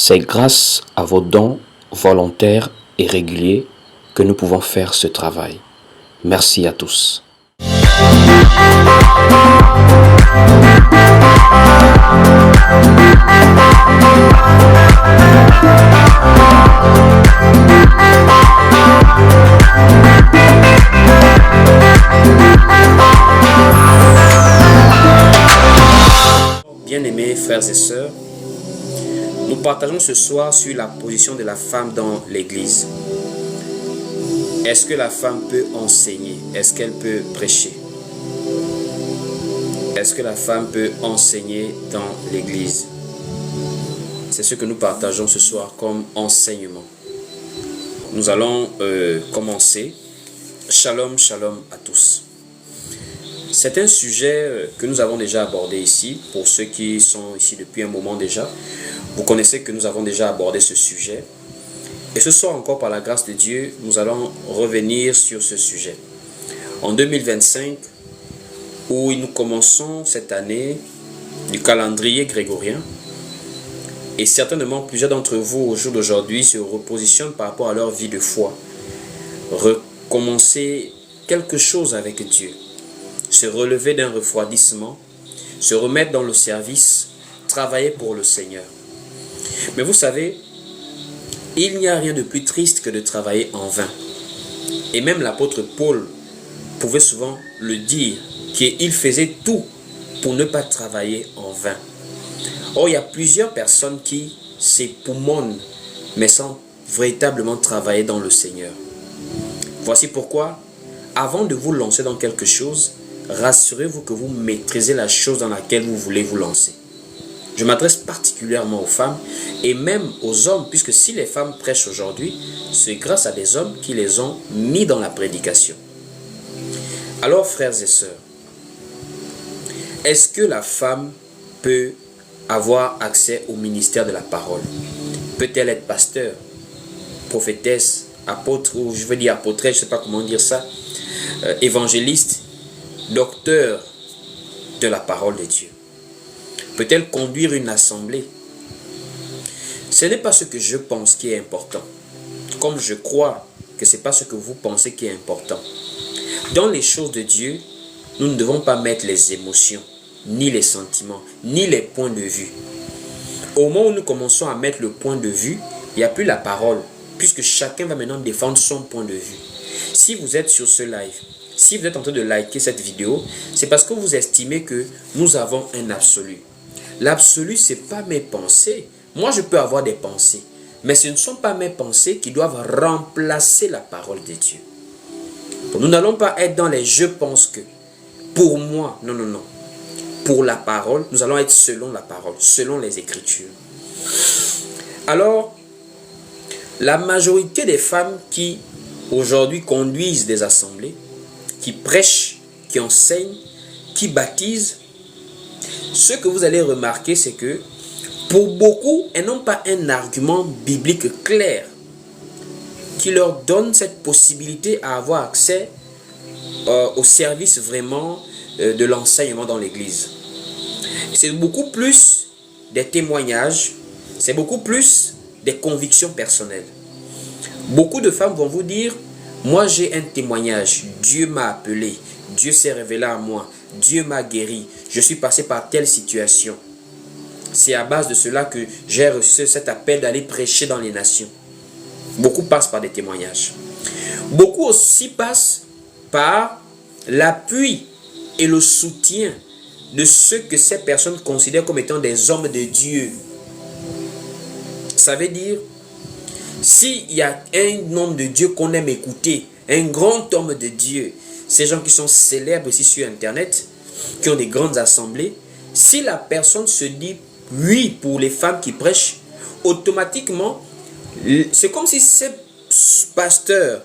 C'est grâce à vos dons volontaires et réguliers que nous pouvons faire ce travail. Merci à tous. Bien-aimés frères et sœurs, nous partageons ce soir sur la position de la femme dans l'Église. Est-ce que la femme peut enseigner? Est-ce qu'elle peut prêcher? Est-ce que la femme peut enseigner dans l'Église? C'est ce que nous partageons ce soir comme enseignement. Nous allons commencer. Shalom, shalom à tous. C'est un sujet que nous avons déjà abordé ici. Pour ceux qui sont ici depuis un moment déjà, vous connaissez que nous avons déjà abordé ce sujet. Et ce soir encore, par la grâce de Dieu, nous allons revenir sur ce sujet. En 2025, où nous commençons cette année du calendrier grégorien, et certainement plusieurs d'entre vous au jour d'aujourd'hui se repositionnent par rapport à leur vie de foi. Recommencer quelque chose avec Dieu. Se relever d'un refroidissement, se remettre dans le service, travailler pour le Seigneur. Mais vous savez, il n'y a rien de plus triste que de travailler en vain. Et même l'apôtre Paul pouvait souvent le dire, qu'il faisait tout pour ne pas travailler en vain. Or, il y a plusieurs personnes qui s'époumonnent, mais sans véritablement travailler dans le Seigneur. Voici pourquoi, avant de vous lancer dans quelque chose, rassurez-vous que vous maîtrisez la chose dans laquelle vous voulez vous lancer. Je m'adresse particulièrement aux femmes et même aux hommes, puisque si les femmes prêchent aujourd'hui, c'est grâce à des hommes qui les ont mis dans la prédication. Alors, frères et sœurs, est-ce que la femme peut avoir accès au ministère de la parole? Peut-elle être pasteur, prophétesse, apôtre, ou je veux dire apôtresse, je ne sais pas comment dire ça, évangéliste, docteur de la parole de Dieu? Peut-elle conduire une assemblée? Ce n'est pas ce que je pense qui est important, comme je crois que ce n'est pas ce que vous pensez qui est important. Dans les choses de Dieu, nous ne devons pas mettre les émotions, ni les sentiments, ni les points de vue. Au moment où nous commençons à mettre le point de vue, il n'y a plus la parole, puisque chacun va maintenant défendre son point de vue. Si vous êtes sur ce live, si vous êtes en train de liker cette vidéo, c'est parce que vous estimez que nous avons un absolu. L'absolu, ce n'est pas mes pensées. Moi, je peux avoir des pensées, mais ce ne sont pas mes pensées qui doivent remplacer la parole de Dieu. Nous n'allons pas être dans les « je pense que ». Pour moi, non, non, non. Pour la parole, nous allons être selon la parole, selon les Écritures. Alors, la majorité des femmes qui aujourd'hui conduisent des assemblées, qui prêchent, qui enseignent, qui baptisent, ce que vous allez remarquer, c'est que pour beaucoup, elles n'ont pas un argument biblique clair qui leur donne cette possibilité à avoir accès au service vraiment de l'enseignement dans l'Église. C'est beaucoup plus des témoignages, c'est beaucoup plus des convictions personnelles. Beaucoup de femmes vont vous dire, moi j'ai un témoignage, Dieu m'a appelé, Dieu s'est révélé à moi, Dieu m'a guéri, je suis passé par telle situation. C'est à base de cela que j'ai reçu cet appel d'aller prêcher dans les nations. Beaucoup passent par des témoignages. Beaucoup aussi passent par l'appui et le soutien de ceux que ces personnes considèrent comme étant des hommes de Dieu. Ça veut dire, s'il y a un homme de Dieu qu'on aime écouter, un grand homme de Dieu, ces gens qui sont célèbres ici sur Internet, qui ont des grandes assemblées, si la personne se dit oui pour les femmes qui prêchent, automatiquement, c'est comme si ces pasteurs,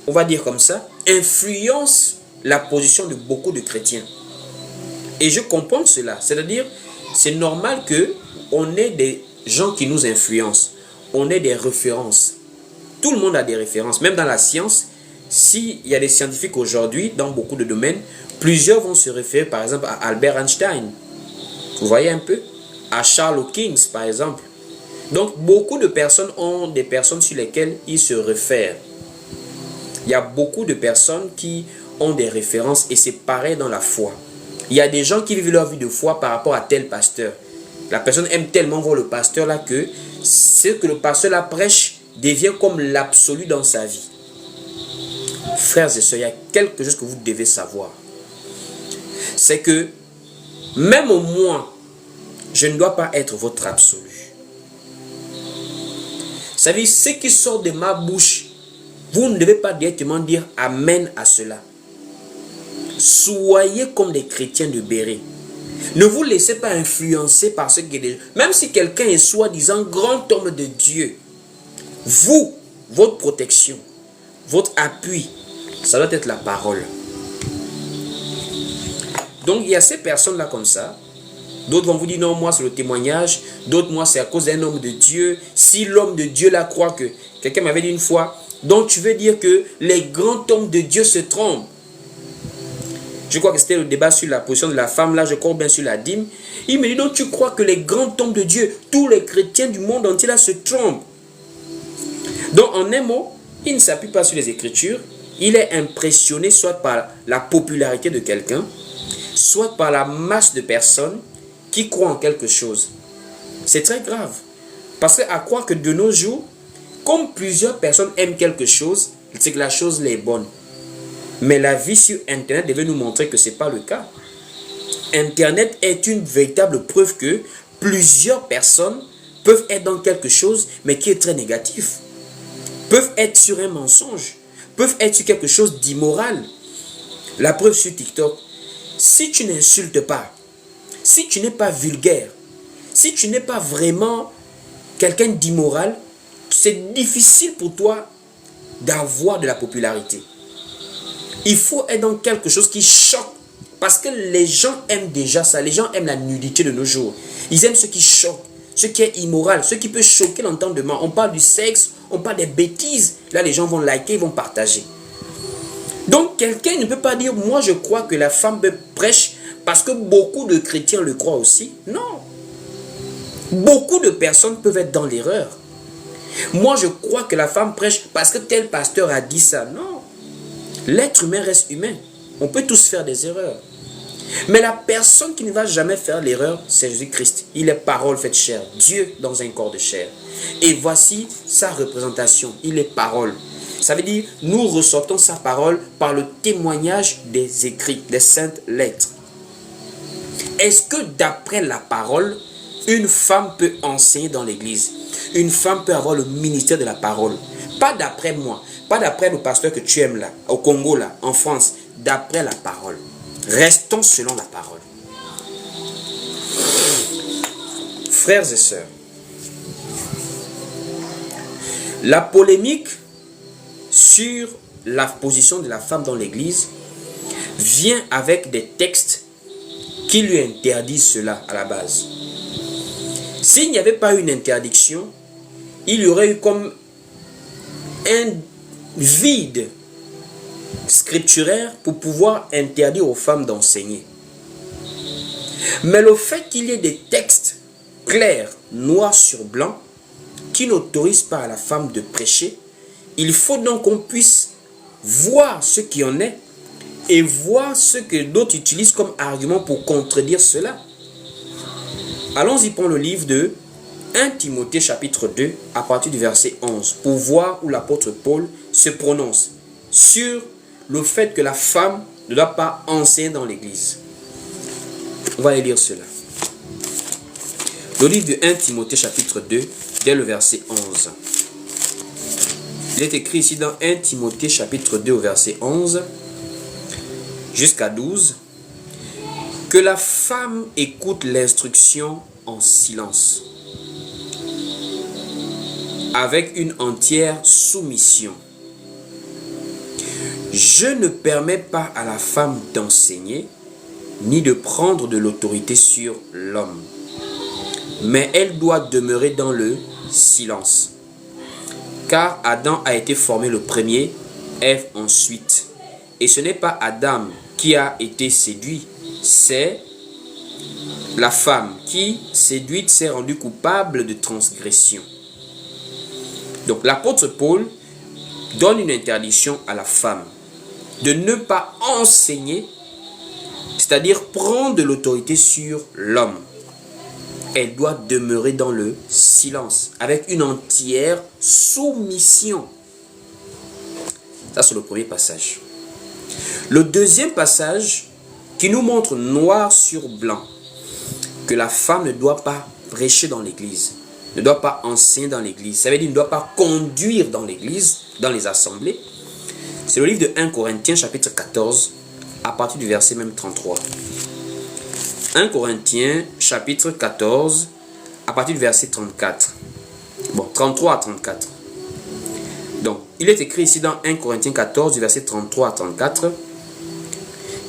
on va dire comme ça, influencent la position de beaucoup de chrétiens. Et je comprends cela, c'est-à-dire, c'est normal qu'on ait des gens qui nous influencent, on ait des références. Tout le monde a des références, même dans la science. S'il y a des scientifiques aujourd'hui, dans beaucoup de domaines, plusieurs vont se référer par exemple à Albert Einstein. Vous voyez un peu? À Charles Hawkins par exemple. Donc, beaucoup de personnes ont des personnes sur lesquelles ils se réfèrent. Il y a beaucoup de personnes qui ont des références et c'est pareil dans la foi. Il y a des gens qui vivent leur vie de foi par rapport à tel pasteur. La personne aime tellement voir le pasteur là que ce que le pasteur là prêche devient comme l'absolu dans sa vie. Frères et sœurs, il y a quelque chose que vous devez savoir. C'est que même moi, je ne dois pas être votre absolu. Vous savez, ce qui sort de ma bouche, vous ne devez pas directement dire Amen à cela. Soyez comme des chrétiens de Béret. Ne vous laissez pas influencer par ce que même si quelqu'un est soi-disant grand homme de Dieu, vous, votre protection, votre appui, ça doit être la parole. Donc il y a ces personnes-là comme ça. D'autres vont vous dire non, moi c'est le témoignage. D'autres, moi c'est à cause d'un homme de Dieu. Si l'homme de Dieu là croit que, quelqu'un m'avait dit une fois, donc tu veux dire que les grands hommes de Dieu se trompent. Je crois que c'était le débat sur la position de la femme, là je crois bien sur la dîme. Il me dit donc tu crois que les grands hommes de Dieu, tous les chrétiens du monde entier là se trompent. Donc en un mot, il ne s'appuie pas sur les Écritures. Il est impressionné soit par la popularité de quelqu'un, soit par la masse de personnes qui croient en quelque chose. C'est très grave. Parce qu'à croire que de nos jours, comme plusieurs personnes aiment quelque chose, c'est que la chose est bonne. Mais la vie sur Internet devait nous montrer que ce n'est pas le cas. Internet est une véritable preuve que plusieurs personnes peuvent être dans quelque chose, mais qui est très négatif. Peuvent être sur un mensonge, peuvent être sur quelque chose d'immoral. La preuve sur TikTok, si tu n'insultes pas, si tu n'es pas vulgaire, si tu n'es pas vraiment quelqu'un d'immoral, c'est difficile pour toi d'avoir de la popularité. Il faut être dans quelque chose qui choque. Parce que les gens aiment déjà ça. Les gens aiment la nudité de nos jours. Ils aiment ce qui choque, ce qui est immoral, ce qui peut choquer l'entendement. On parle du sexe, on parle des bêtises. Là, les gens vont liker, ils vont partager. Donc, quelqu'un ne peut pas dire, moi je crois que la femme prêche parce que beaucoup de chrétiens le croient aussi. Non. Beaucoup de personnes peuvent être dans l'erreur. Moi je crois que la femme prêche parce que tel pasteur a dit ça. Non. L'être humain reste humain. On peut tous faire des erreurs. Mais la personne qui ne va jamais faire l'erreur, c'est Jésus-Christ. Il est parole faite chair. Dieu dans un corps de chair. Et voici sa représentation. Il est parole. Ça veut dire, nous ressortons sa parole par le témoignage des écrits, des saintes lettres. Est-ce que d'après la parole, une femme peut enseigner dans l'église? Une femme peut avoir le ministère de la parole? Pas d'après moi. Pas d'après le pasteur que tu aimes là, au Congo là, en France. D'après la parole. Restons selon la parole. Frères et sœurs, la polémique sur la position de la femme dans l'église vient avec des textes qui lui interdisent cela à la base. S'il n'y avait pas une interdiction, il y aurait eu comme un vide scripturaire pour pouvoir interdire aux femmes d'enseigner. Mais le fait qu'il y ait des textes clairs, noir sur blanc, qui n'autorisent pas à la femme de prêcher, il faut donc qu'on puisse voir ce qui en est et voir ce que d'autres utilisent comme argument pour contredire cela. Allons-y prendre le livre de 1 Timothée chapitre 2 à partir du verset 11 pour voir où l'apôtre Paul se prononce sur le fait que la femme ne doit pas enseigner dans l'église. On va aller lire cela. Le livre de 1 Timothée chapitre 2 dès le verset 11. Il est écrit ici dans 1 Timothée chapitre 2 au verset 11 jusqu'à 12 que la femme écoute l'instruction en silence avec une entière soumission. Je ne permets pas à la femme d'enseigner ni de prendre de l'autorité sur l'homme, mais elle doit demeurer dans le silence. Car Adam a été formé le premier, Ève ensuite. Et ce n'est pas Adam qui a été séduit, c'est la femme qui, séduite, s'est rendue coupable de transgression. Donc l'apôtre Paul donne une interdiction à la femme de ne pas enseigner, c'est-à-dire prendre de l'autorité sur l'homme. Elle doit demeurer dans le silence, avec une entière soumission. Ça, c'est le premier passage. Le deuxième passage qui nous montre noir sur blanc que la femme ne doit pas prêcher dans l'église, ne doit pas enseigner dans l'église. Ça veut dire ne doit pas conduire dans l'église, dans les assemblées. C'est le livre de 1 Corinthiens chapitre 14, à partir du verset même 33. 1 Corinthiens chapitre 14, à partir du verset 34. Bon, 33 à 34. Donc, il est écrit ici dans 1 Corinthiens 14, du verset 33 à 34.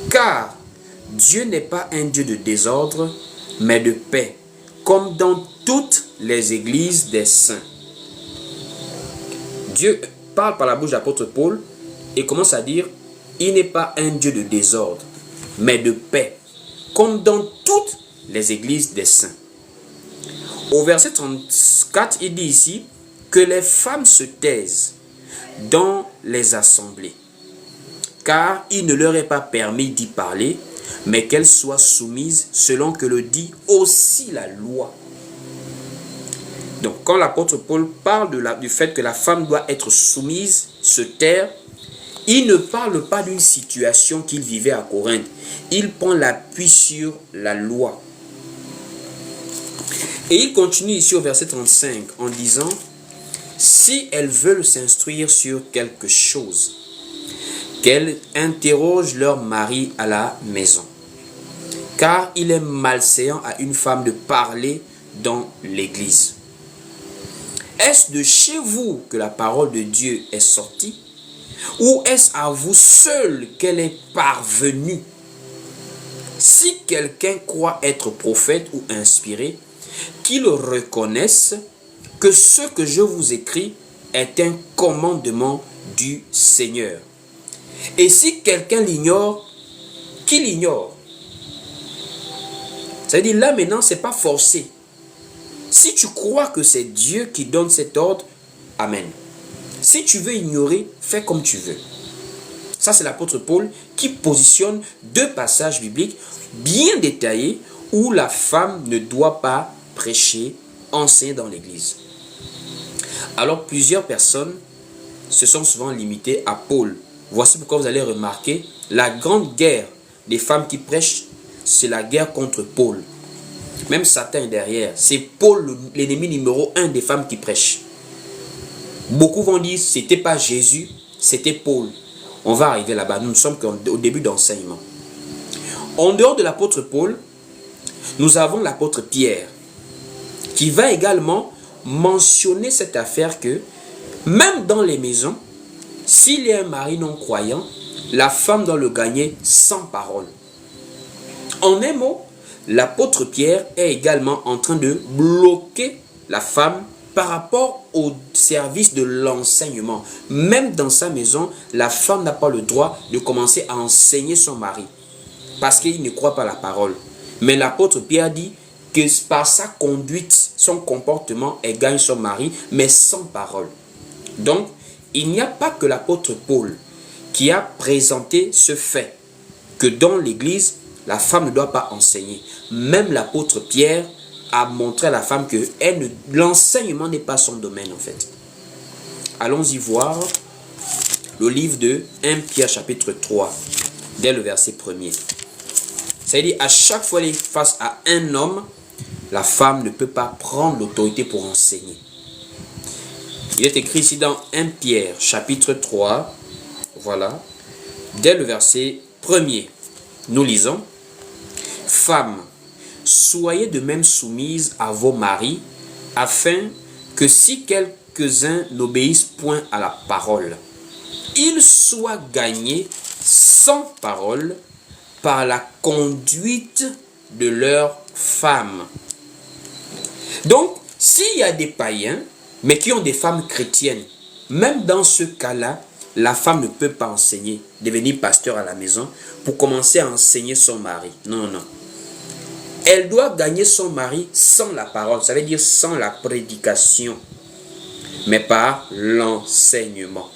Car Dieu n'est pas un Dieu de désordre, mais de paix, comme dans toutes les églises des saints. Dieu parle par la bouche de l'apôtre Paul et commence à dire, il n'est pas un Dieu de désordre, mais de paix, comme dans toutes les églises des saints. Au verset 34, il dit ici que les femmes se taisent dans les assemblées, car il ne leur est pas permis d'y parler, mais qu'elles soient soumises selon que le dit aussi la loi. Donc, quand l'apôtre Paul parle du fait que la femme doit être soumise, se taire, il ne parle pas d'une situation qu'il vivait à Corinthe. Il prend l'appui sur la loi. Et il continue ici au verset 35 en disant, si elles veulent s'instruire sur quelque chose, qu'elles interrogent leur mari à la maison. Car il est malséant à une femme de parler dans l'église. Est-ce de chez vous que la parole de Dieu est sortie? Ou est-ce à vous seul qu'elle est parvenue? Si quelqu'un croit être prophète ou inspiré, qu'il reconnaisse que ce que je vous écris est un commandement du Seigneur. Et si quelqu'un l'ignore, qu'il l'ignore. Ça veut dire là maintenant, ce n'est pas forcé. Si tu crois que c'est Dieu qui donne cet ordre, amen. Si tu veux ignorer, fais comme tu veux. Ça, c'est l'apôtre Paul qui positionne deux passages bibliques bien détaillés où la femme ne doit pas prêcher, enseigner dans l'église. Alors, plusieurs personnes se sont souvent limitées à Paul. Voici pourquoi vous allez remarquer la grande guerre des femmes qui prêchent, c'est la guerre contre Paul. Même Satan est derrière. C'est Paul, l'ennemi numéro 1 des femmes qui prêchent. Beaucoup vont dire, c'était pas Jésus, c'était Paul. On va arriver là-bas. Nous ne sommes qu'au début d'enseignement. En dehors de l'apôtre Paul, nous avons l'apôtre Pierre, qui va également mentionner cette affaire que, même dans les maisons, s'il y a un mari non croyant, la femme doit le gagner sans parole. En un mot, l'apôtre Pierre est également en train de bloquer la femme par rapport au service de l'enseignement. Même dans sa maison, la femme n'a pas le droit de commencer à enseigner son mari parce qu'il ne croit pas la parole. Mais l'apôtre Pierre dit que par sa conduite, son comportement, elle gagne son mari, mais sans parole. Donc, il n'y a pas que l'apôtre Paul qui a présenté ce fait que dans l'église, la femme ne doit pas enseigner. Même l'apôtre Pierre a montré à la femme que l'enseignement n'est pas son domaine en fait. Allons-y voir le livre de 1 Pierre chapitre 3, dès le verset 1er. C'est-à-dire, à chaque fois qu'elle est face à un homme, la femme ne peut pas prendre l'autorité pour enseigner. Il est écrit ici dans 1 Pierre chapitre 3, voilà, dès le verset 1er. Nous lisons, « Femmes, soyez de même soumises à vos maris, afin que si quelques-uns n'obéissent point à la parole, ils soient gagnés sans parole par la conduite de leurs femmes. » Donc, s'il y a des païens, mais qui ont des femmes chrétiennes, même dans ce cas-là, la femme ne peut pas enseigner, devenir pasteur à la maison pour commencer à enseigner son mari. Non, non. Elle doit gagner son mari sans la parole, ça veut dire sans la prédication, mais par l'enseignement.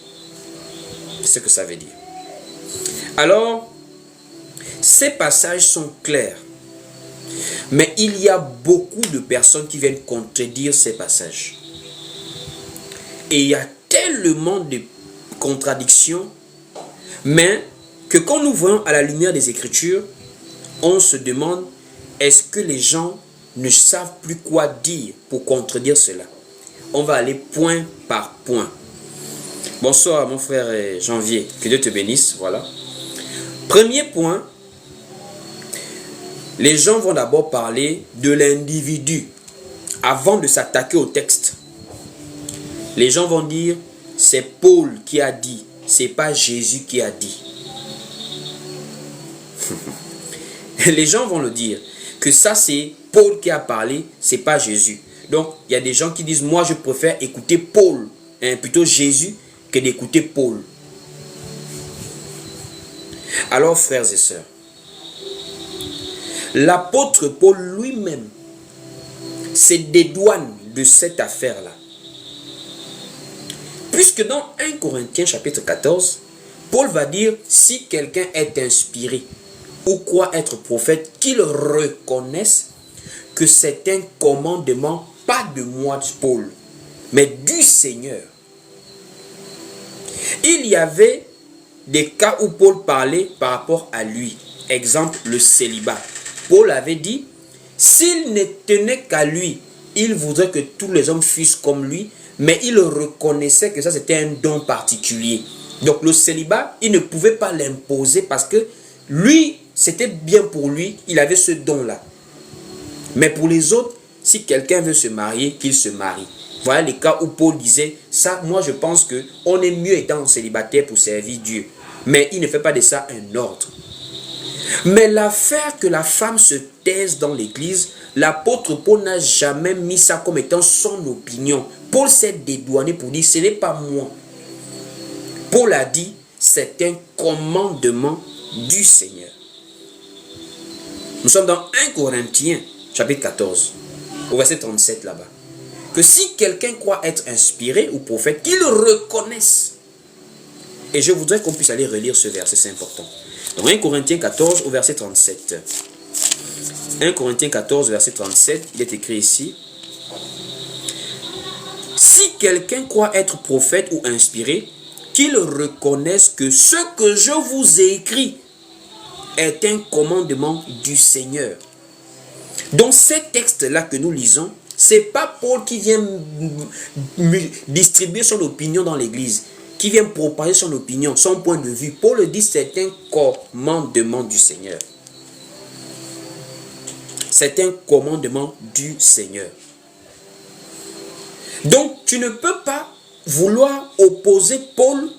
C'est ce que ça veut dire. Alors, ces passages sont clairs, mais il y a beaucoup de personnes qui viennent contredire ces passages. Et il y a tellement de contradictions, mais que quand nous voyons à la lumière des Écritures, on se demande, est-ce que les gens ne savent plus quoi dire pour contredire cela? On va aller point par point. Bonsoir mon frère Janvier, que Dieu te bénisse, voilà. Premier point, les gens vont d'abord parler de l'individu avant de s'attaquer au texte. Les gens vont dire, c'est Paul qui a dit, c'est pas Jésus qui a dit. Les gens vont le dire, que ça c'est Paul qui a parlé, c'est pas Jésus. Donc, il y a des gens qui disent, moi je préfère écouter Paul, plutôt Jésus, que d'écouter Paul. Alors, frères et sœurs, l'apôtre Paul lui-même se dédouane de cette affaire-là. Puisque dans 1 Corinthiens chapitre 14, Paul va dire, si quelqu'un est inspiré ou croit être prophète, qu'il reconnaisse que c'est un commandement, pas de moi, Paul, mais du Seigneur. Il y avait des cas où Paul parlait par rapport à lui. Exemple, le célibat. Paul avait dit, s'il ne tenait qu'à lui, il voudrait que tous les hommes fussent comme lui, mais il reconnaissait que ça c'était un don particulier. Donc le célibat, il ne pouvait pas l'imposer parce que lui, c'était bien pour lui, il avait ce don-là. Mais pour les autres, si quelqu'un veut se marier, qu'il se marie. Voilà les cas où Paul disait, ça, moi je pense qu'on est mieux étant célibataire pour servir Dieu. Mais il ne fait pas de ça un ordre. Mais l'affaire que la femme se taise dans l'église, l'apôtre Paul n'a jamais mis ça comme étant son opinion. Paul s'est dédouané pour dire, ce n'est pas moi. Paul a dit, c'est un commandement du Seigneur. Nous sommes dans 1 Corinthiens, chapitre 14, au verset 37 là-bas. Que si quelqu'un croit être inspiré ou prophète, qu'il reconnaisse. Et je voudrais qu'on puisse aller relire ce verset, c'est important. Donc 1 Corinthiens 14 au verset 37. 1 Corinthiens 14 verset 37, il est écrit ici. Si quelqu'un croit être prophète ou inspiré, qu'il reconnaisse que ce que je vous ai écrit est un commandement du Seigneur. Dans ces textes-là que nous lisons, c'est pas Paul qui vient distribuer son opinion dans l'église, qui vient propager son opinion, son point de vue. Paul dit c'est un commandement du Seigneur. C'est un commandement du Seigneur. Donc tu ne peux pas vouloir opposer Paul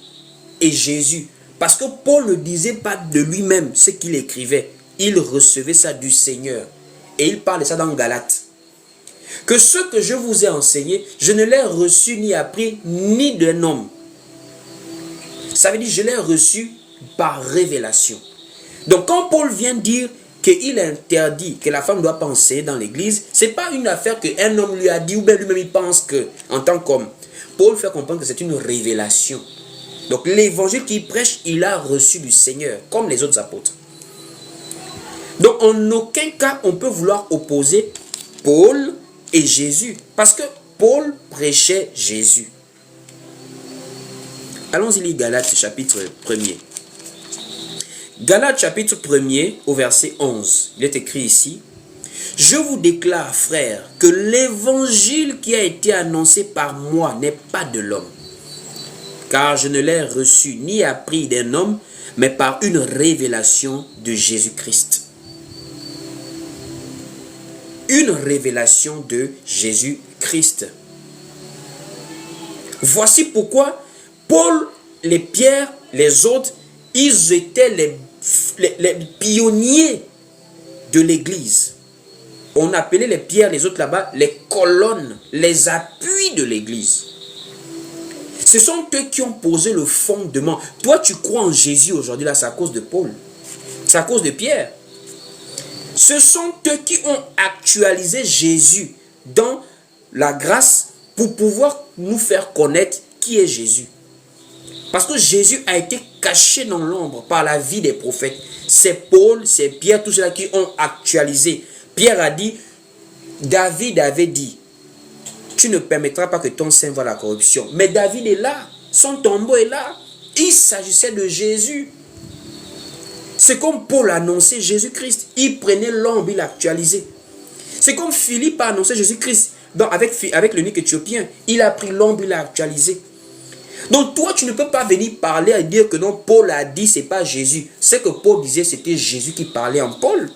et Jésus, parce que Paul ne disait pas de lui-même ce qu'il écrivait. Il recevait ça du Seigneur. Et il parle de ça dans Galates. Que ce que je vous ai enseigné, je ne l'ai reçu ni appris ni d'un homme. Ça veut dire je l'ai reçu par révélation. Donc quand Paul vient dire qu'il interdit que la femme ne doit pas enseigner dans l'église, ce n'est pas une affaire qu'un homme lui a dit ou bien lui-même il pense que, en tant qu'homme. Paul fait comprendre que c'est une révélation. Donc l'évangile qu'il prêche, il a reçu du Seigneur, comme les autres apôtres. Donc en aucun cas on peut vouloir opposer Paul et Jésus, parce que Paul prêchait Jésus. Allons-y lire Galates chapitre 1er. Galates chapitre 1er au verset 11. Il est écrit ici. Je vous déclare, frères, que l'évangile qui a été annoncé par moi n'est pas de l'homme. Car je ne l'ai reçu ni appris d'un homme, mais par une révélation de Jésus-Christ. Une révélation de Jésus-Christ. Voici pourquoi Paul, les Pierre, les autres, ils étaient les pionniers de l'église. On appelait les pierres, les autres là-bas, les colonnes, les appuis de l'église. Ce sont eux qui ont posé le fondement. Toi, tu crois en Jésus aujourd'hui, là, c'est à cause de Paul. C'est à cause de Pierre. Ce sont eux qui ont actualisé Jésus dans la grâce pour pouvoir nous faire connaître qui est Jésus. Parce que Jésus a été caché dans l'ombre par la vie des prophètes. C'est Paul, c'est Pierre, tous ceux-là qui ont actualisé. Pierre a dit, David avait dit, tu ne permettras pas que ton sein voie la corruption. Mais David est là, son tombeau est là. Il s'agissait de Jésus. C'est comme Paul a annoncé Jésus-Christ. Il prenait l'ombre, il l'actualisait. C'est comme Philippe a annoncé Jésus-Christ avec l'eunuque éthiopien. Il a pris l'ombre, il l'a actualisé. Donc toi, tu ne peux pas venir parler et dire que non, Paul a dit, c'est pas Jésus. Ce que Paul disait, c'était Jésus qui parlait en Paul.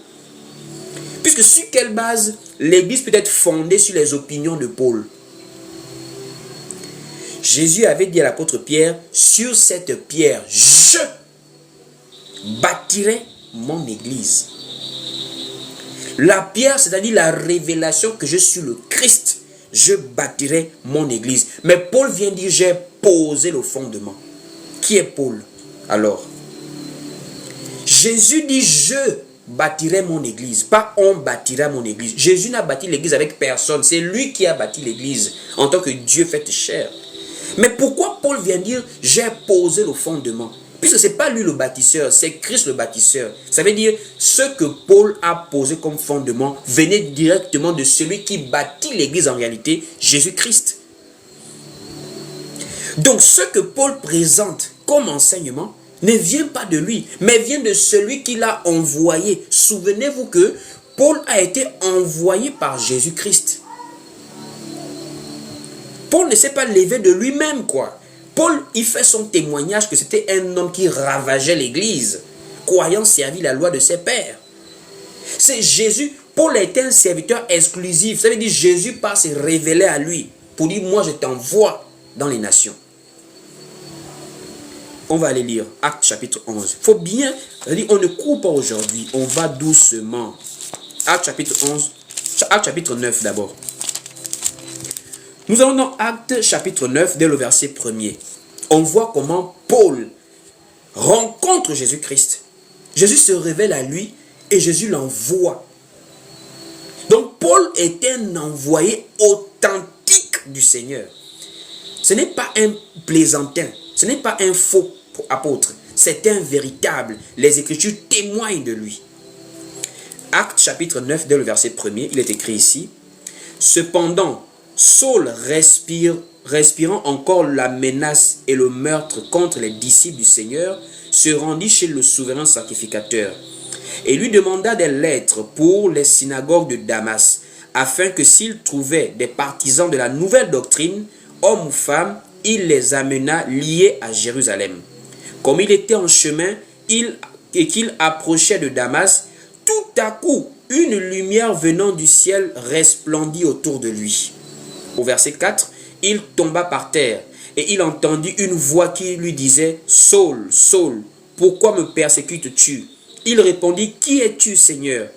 Puisque sur quelle base l'Église peut être fondée sur les opinions de Paul? Jésus avait dit à l'apôtre Pierre, sur cette pierre, je bâtirai mon Église. La pierre, c'est-à-dire la révélation que je suis le Christ. Je bâtirai mon Église. Mais Paul vient dire, j'ai posé le fondement. Qui est Paul alors? Jésus dit, je bâtirai mon Église. Pas on bâtira mon Église. Jésus n'a bâti l'Église avec personne. C'est lui qui a bâti l'Église en tant que Dieu fait chair. Mais pourquoi Paul vient dire, j'ai posé le fondement? Puisque ce n'est pas lui le bâtisseur, c'est Christ le bâtisseur. Ça veut dire, ce que Paul a posé comme fondement venait directement de celui qui bâtit l'Église en réalité, Jésus-Christ. Donc ce que Paul présente comme enseignement ne vient pas de lui, mais vient de celui qui l'a envoyé. Souvenez-vous que Paul a été envoyé par Jésus-Christ. Paul ne s'est pas levé de lui-même, quoi. Paul, il fait son témoignage que c'était un homme qui ravageait l'Église, croyant servir la loi de ses pères. C'est Jésus. Paul était un serviteur exclusif. Ça veut dire Jésus part se révéler à lui pour dire, moi je t'envoie dans les nations. On va aller lire Actes chapitre 11. Il faut bien, on ne court pas aujourd'hui, on va doucement. Actes chapitre 11, Actes chapitre 9 d'abord. Nous allons dans Actes chapitre 9, dès le verset 1er. On voit comment Paul rencontre Jésus-Christ. Jésus se révèle à lui et Jésus l'envoie. Donc Paul est un envoyé authentique du Seigneur. Ce n'est pas un plaisantin, ce n'est pas un faux apôtre, c'est un véritable. Les Écritures témoignent de lui. Actes chapitre 9, dès le verset 1er, il est écrit ici. Cependant, Saul respirant encore la menace et le meurtre contre les disciples du Seigneur, se rendit chez le souverain sacrificateur et lui demanda des lettres pour les synagogues de Damas, afin que s'il trouvait des partisans de la nouvelle doctrine, hommes ou femmes, il les amena liés à Jérusalem. Comme il était en chemin et qu'il approchait de Damas, tout à coup, une lumière venant du ciel resplendit autour de lui. Au verset 4, il tomba par terre et il entendit une voix qui lui disait « Saul, Saul, pourquoi me persécutes-tu » Il répondit « Qui es-tu, Seigneur »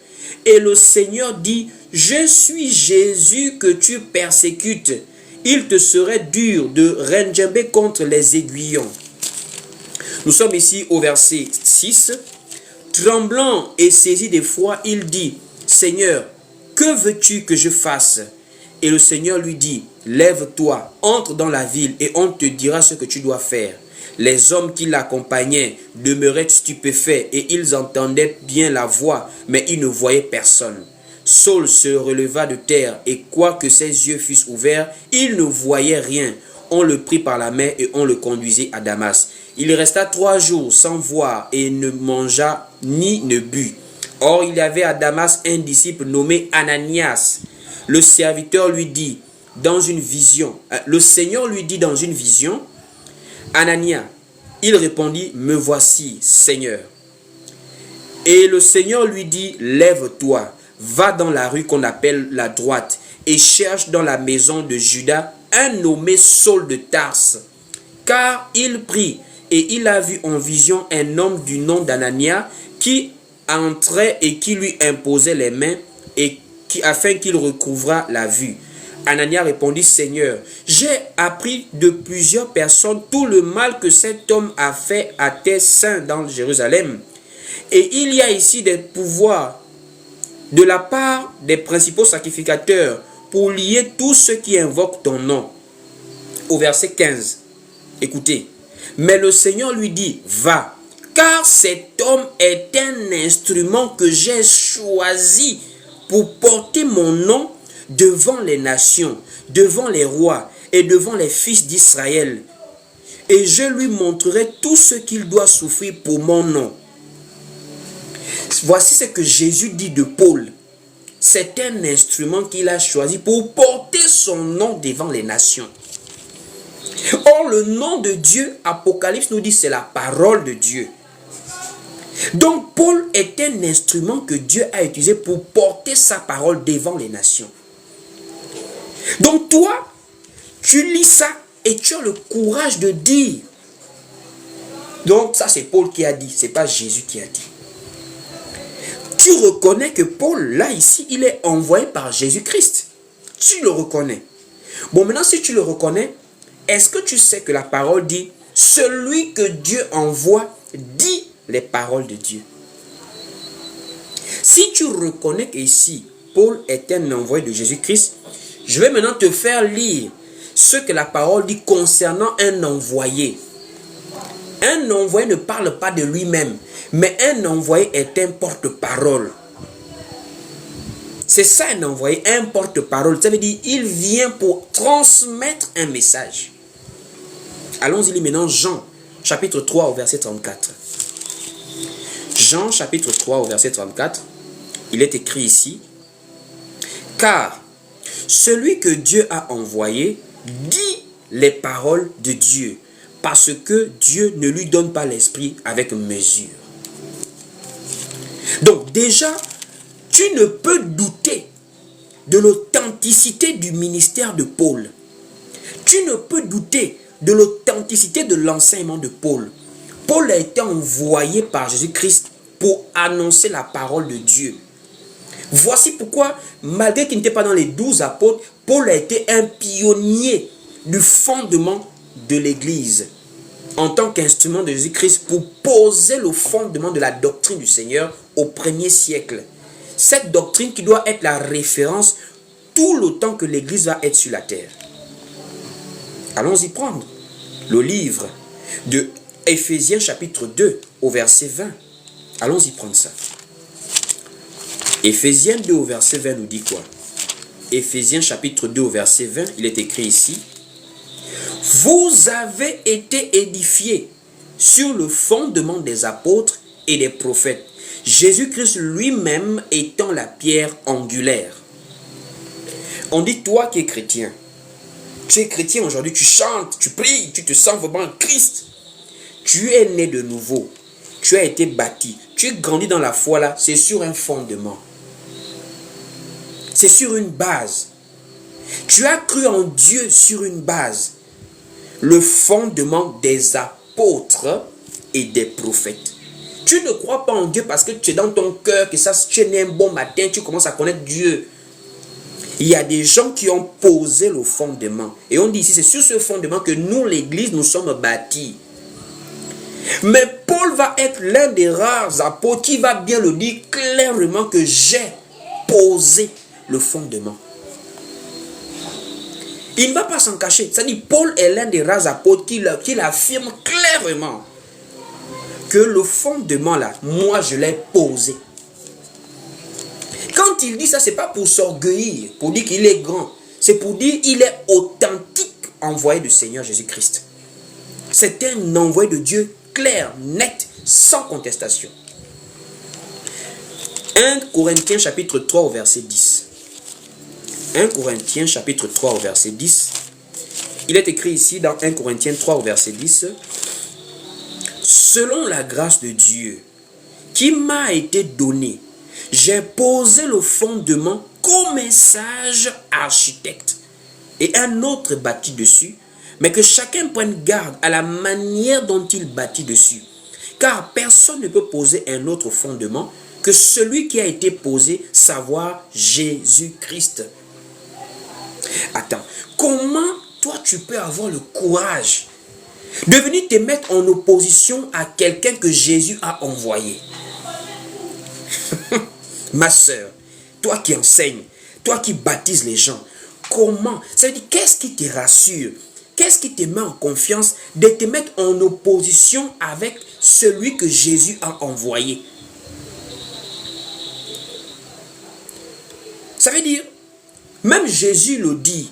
Et le Seigneur dit « Je suis Jésus que tu persécutes. Il te serait dur de renjamber contre les aiguillons. » Nous sommes ici au verset 6. Tremblant et saisi d'effroi, il dit « Seigneur, que veux-tu que je fasse » Et le Seigneur lui dit, lève-toi, entre dans la ville et on te dira ce que tu dois faire. Les hommes qui l'accompagnaient demeuraient stupéfaits et ils entendaient bien la voix, mais ils ne voyaient personne. Saul se releva de terre et quoique ses yeux fussent ouverts, il ne voyait rien. On le prit par la main et on le conduisit à Damas. Il resta 3 jours sans voir et ne mangea ni ne but. Or il y avait à Damas un disciple nommé Ananias. Le serviteur lui dit dans une vision, le Seigneur lui dit dans une vision, Anania, il répondit, me voici, Seigneur. Et le Seigneur lui dit, lève-toi, va dans la rue qu'on appelle la droite et cherche dans la maison de Judas un nommé Saul de Tarse. Car il prit et il a vu en vision un homme du nom d'Anania qui entrait et qui lui imposait les mains afin qu'il recouvrât la vue. Anania répondit, Seigneur, j'ai appris de plusieurs personnes tout le mal que cet homme a fait à tes saints dans Jérusalem. Et il y a ici des pouvoirs de la part des principaux sacrificateurs pour lier tous ceux qui invoquent ton nom. Au verset 15, écoutez. Mais le Seigneur lui dit, va, car cet homme est un instrument que j'ai choisi pour porter mon nom devant les nations, devant les rois et devant les fils d'Israël. Et je lui montrerai tout ce qu'il doit souffrir pour mon nom. Voici ce que Jésus dit de Paul. C'est un instrument qu'il a choisi pour porter son nom devant les nations. Or, le nom de Dieu, Apocalypse nous dit, c'est la parole de Dieu. Donc, Paul est un instrument que Dieu a utilisé pour porter sa parole devant les nations. Donc, toi, tu lis ça et tu as le courage de dire. Donc, ça, c'est Paul qui a dit, ce n'est pas Jésus qui a dit. Tu reconnais que Paul, là, ici, il est envoyé par Jésus-Christ. Tu le reconnais. Bon, maintenant, si tu le reconnais, est-ce que tu sais que la parole dit, celui que Dieu envoie dit les paroles de Dieu? Si tu reconnais qu'ici, Paul est un envoyé de Jésus-Christ, je vais maintenant te faire lire ce que la parole dit concernant un envoyé. Un envoyé ne parle pas de lui-même, mais un envoyé est un porte-parole. C'est ça un envoyé, un porte-parole. Ça veut dire il vient pour transmettre un message. Allons-y maintenant, Jean, chapitre 3 au verset 34. Jean, chapitre 3 au verset 34, il est écrit ici, « Car celui que Dieu a envoyé dit les paroles de Dieu, parce que Dieu ne lui donne pas l'esprit avec mesure. » Donc déjà, tu ne peux douter de l'authenticité du ministère de Paul. Tu ne peux douter de l'authenticité de l'enseignement de Paul. Paul a été envoyé par Jésus-Christ pour annoncer la parole de Dieu. Voici pourquoi, malgré qu'il n'était pas dans les 12 apôtres, Paul a été un pionnier du fondement de l'Église en tant qu'instrument de Jésus-Christ pour poser le fondement de la doctrine du Seigneur au 1er siècle. Cette doctrine qui doit être la référence tout le temps que l'Église va être sur la terre. Allons-y prendre le livre de Éphésiens chapitre 2 au verset 20. Allons-y prendre ça. Éphésiens 2 au verset 20 nous dit quoi? Éphésiens chapitre 2 au verset 20, il est écrit ici. Vous avez été édifiés sur le fondement des apôtres et des prophètes, Jésus-Christ lui-même étant la pierre angulaire. On dit toi qui es chrétien. Tu es chrétien aujourd'hui, tu chantes, tu pries, tu te sens vraiment en Christ. Tu es né de nouveau. Tu as été bâti. Tu grandis dans la foi là, c'est sur un fondement. C'est sur une base. Tu as cru en Dieu sur une base. Le fondement des apôtres et des prophètes. Tu ne crois pas en Dieu parce que tu es dans ton cœur, que ça, tu es né un bon matin, tu commences à connaître Dieu. Il y a des gens qui ont posé le fondement. Et on dit ici, c'est sur ce fondement que nous, l'Église, nous sommes bâtis. Mais Paul va être l'un des rares apôtres qui va bien le dire clairement que j'ai posé le fondement. Il ne va pas s'en cacher. C'est-à-dire, Paul est l'un des rares apôtres qui affirme clairement que le fondement là, moi je l'ai posé. Quand il dit ça, ce n'est pas pour s'orgueillir, pour dire qu'il est grand. C'est pour dire qu'il est authentique envoyé du Seigneur Jésus-Christ. C'est un envoyé de Dieu clair, net, sans contestation. 1 Corinthiens chapitre 3 au verset 10. 1 Corinthiens chapitre 3 au verset 10. Il est écrit ici dans 1 Corinthiens 3 au verset 10. Selon la grâce de Dieu qui m'a été donnée, j'ai posé le fondement comme un sage architecte et un autre bâtit dessus, mais que chacun prenne garde à la manière dont il bâtit dessus. Car personne ne peut poser un autre fondement que celui qui a été posé, savoir Jésus-Christ. Attends, comment toi tu peux avoir le courage de venir te mettre en opposition à quelqu'un que Jésus a envoyé? Ma soeur, toi qui enseignes, toi qui baptises les gens, comment? Ça veut dire, qu'est-ce qui te rassure? Qu'est-ce qui te met en confiance de te mettre en opposition avec celui que Jésus a envoyé? Ça veut dire, même Jésus le dit,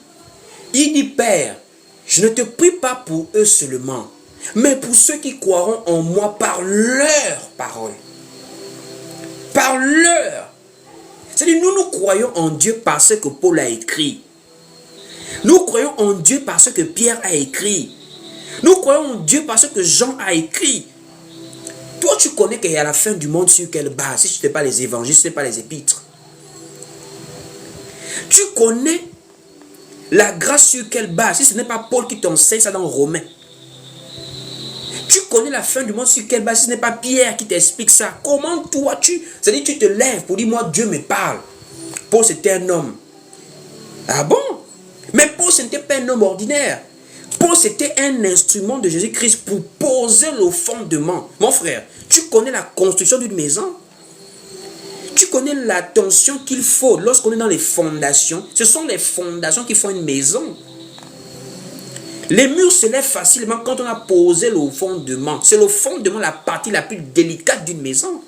il dit, Père, je ne te prie pas pour eux seulement, mais pour ceux qui croiront en moi par leur parole. Par leur. C'est-à-dire, nous croyons en Dieu parce que Paul a écrit. Nous croyons en Dieu parce que Pierre a écrit. Nous croyons en Dieu parce que Jean a écrit. Toi, tu connais qu'il y a la fin du monde sur quelle base? Si ce n'est pas les évangiles, ce n'est pas les épîtres. Tu connais la grâce sur quelle base? Si ce n'est pas Paul qui t'enseigne ça dans Romains. Tu connais la fin du monde sur quelle base? Si ce n'est pas Pierre qui t'explique ça. Comment toi, c'est-à-dire tu te lèves pour dire, moi, Dieu me parle. Paul, c'était un homme. Ah bon? Mais Paul, ce n'était pas un homme ordinaire. Paul, c'était un instrument de Jésus-Christ pour poser le fondement. Mon frère, tu connais la construction d'une maison? Tu connais l'attention qu'il faut lorsqu'on est dans les fondations? Ce sont les fondations qui font une maison. Les murs se lèvent facilement quand on a posé le fondement. C'est le fondement, la partie la plus délicate d'une maison.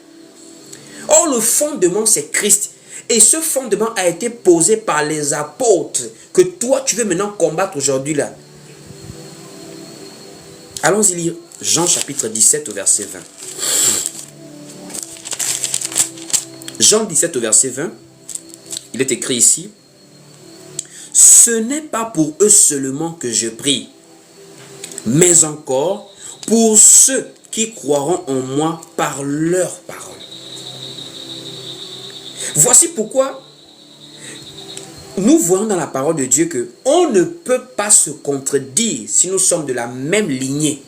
Or, le fondement, c'est Christ. Et ce fondement a été posé par les apôtres que toi, tu veux maintenant combattre aujourd'hui là. Allons-y lire Jean chapitre 17 au verset 20. Jean 17 au verset 20, il est écrit ici, « Ce n'est pas pour eux seulement que je prie, mais encore pour ceux qui croiront en moi par leur parole. » Voici pourquoi nous voyons dans la parole de Dieu que on ne peut pas se contredire si nous sommes de la même lignée.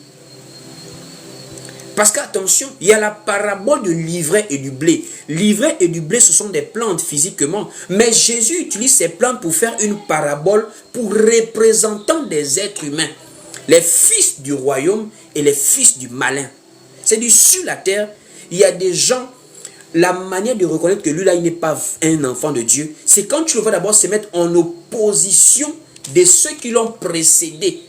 Parce qu'attention, il y a la parabole de l'ivraie et du blé. L'ivraie et du blé, ce sont des plantes physiquement. Mais Jésus utilise ces plantes pour faire une parabole pour représentant des êtres humains. Les fils du royaume et les fils du malin. C'est du sur la terre, il y a des gens, la manière de reconnaître que lui là, il n'est pas un enfant de Dieu, c'est quand tu le vois d'abord se mettre en opposition de ceux qui l'ont précédé.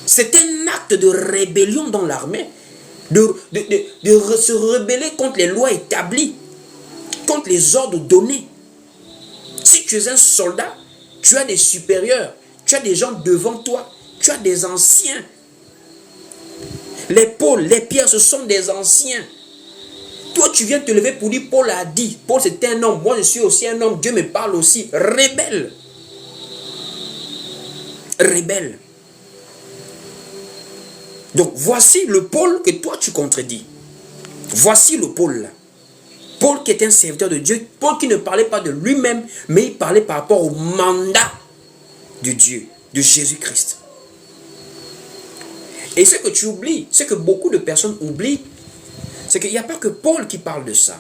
C'est un acte de rébellion dans l'armée. De se rebeller contre les lois établies, contre les ordres donnés. Si tu es un soldat, tu as des supérieurs, tu as des gens devant toi, tu as des anciens. Les Paul, les Pierre, ce sont des anciens. Toi, tu viens te lever pour dire, Paul a dit, Paul c'est un homme, moi je suis aussi un homme, Dieu me parle aussi. Rebelle. Rebelle. Donc, voici le Paul que toi tu contredis. Voici le Paul là. Paul qui est un serviteur de Dieu. Paul qui ne parlait pas de lui-même, mais il parlait par rapport au mandat de Dieu, de Jésus-Christ. Et ce que tu oublies, ce que beaucoup de personnes oublient, c'est qu'il n'y a pas que Paul qui parle de ça.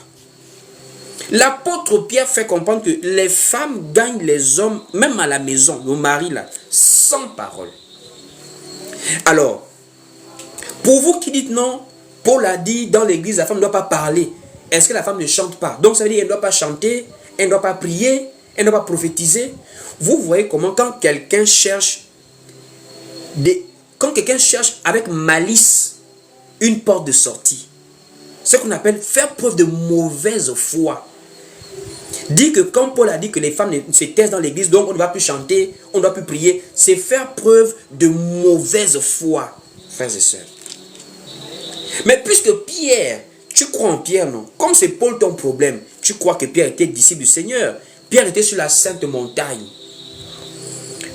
L'apôtre Pierre fait comprendre que les femmes gagnent les hommes, même à la maison, nos maris là, sans parole. Alors, pour vous qui dites non, Paul a dit dans l'église, la femme ne doit pas parler. Est-ce que la femme ne chante pas? Donc ça veut dire qu'elle ne doit pas chanter, elle ne doit pas prier, elle ne doit pas prophétiser. Vous voyez comment quand quelqu'un cherche, avec malice une porte de sortie, ce qu'on appelle faire preuve de mauvaise foi. Dit que quand Paul a dit que les femmes se taisent dans l'église, donc on ne va plus chanter, on ne doit plus prier, c'est faire preuve de mauvaise foi, frères et sœurs. Mais puisque Pierre, tu crois en Pierre, non? Comme c'est Paul ton problème, tu crois que Pierre était disciple du Seigneur. Pierre était sur la sainte montagne.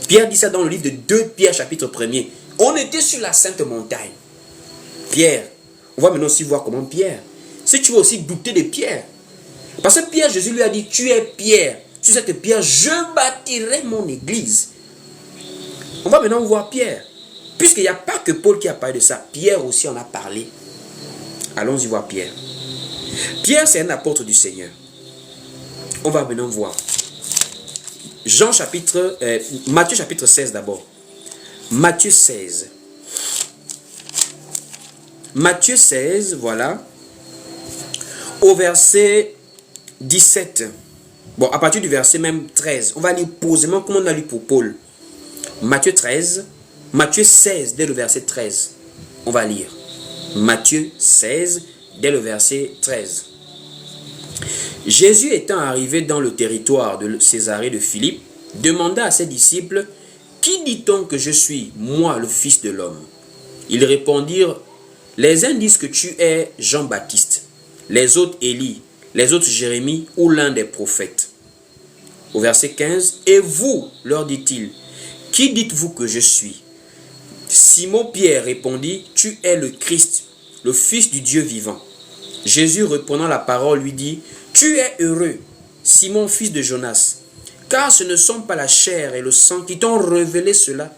Pierre dit ça dans le livre de 2 Pierre chapitre 1er. On était sur la sainte montagne. Pierre, on va maintenant aussi voir comment Pierre. Si tu veux aussi douter de Pierre. Parce que Pierre, Jésus lui a dit, tu es Pierre. Sur cette pierre, je bâtirai mon église. On va maintenant voir Pierre. Puisqu'il n'y a pas que Paul qui a parlé de ça, Pierre aussi en a parlé. Allons-y voir Pierre. Pierre, c'est un apôtre du Seigneur. On va maintenant voir. Matthieu chapitre 16 d'abord. Matthieu 16. Matthieu 16, voilà. Au verset 17. Bon, à partir du verset même 13, on va lire posément comme on a lu pour Paul. Matthieu 16, dès le verset 13. On va lire. Matthieu 16, dès le verset 13. Jésus étant arrivé dans le territoire de Césarée de Philippe, demanda à ses disciples, « Qui dit-on que je suis, moi, le Fils de l'homme » Ils répondirent, « Les uns disent que tu es Jean-Baptiste, les autres Élie, les autres Jérémie ou l'un des prophètes. » Au verset 15, « Et vous, leur dit-il, qui dites-vous que je suis » Simon Pierre répondit, « Tu es le Christ, le Fils du Dieu vivant. » Jésus reprenant la parole lui dit, « Tu es heureux, Simon, fils de Jonas, car ce ne sont pas la chair et le sang qui t'ont révélé cela,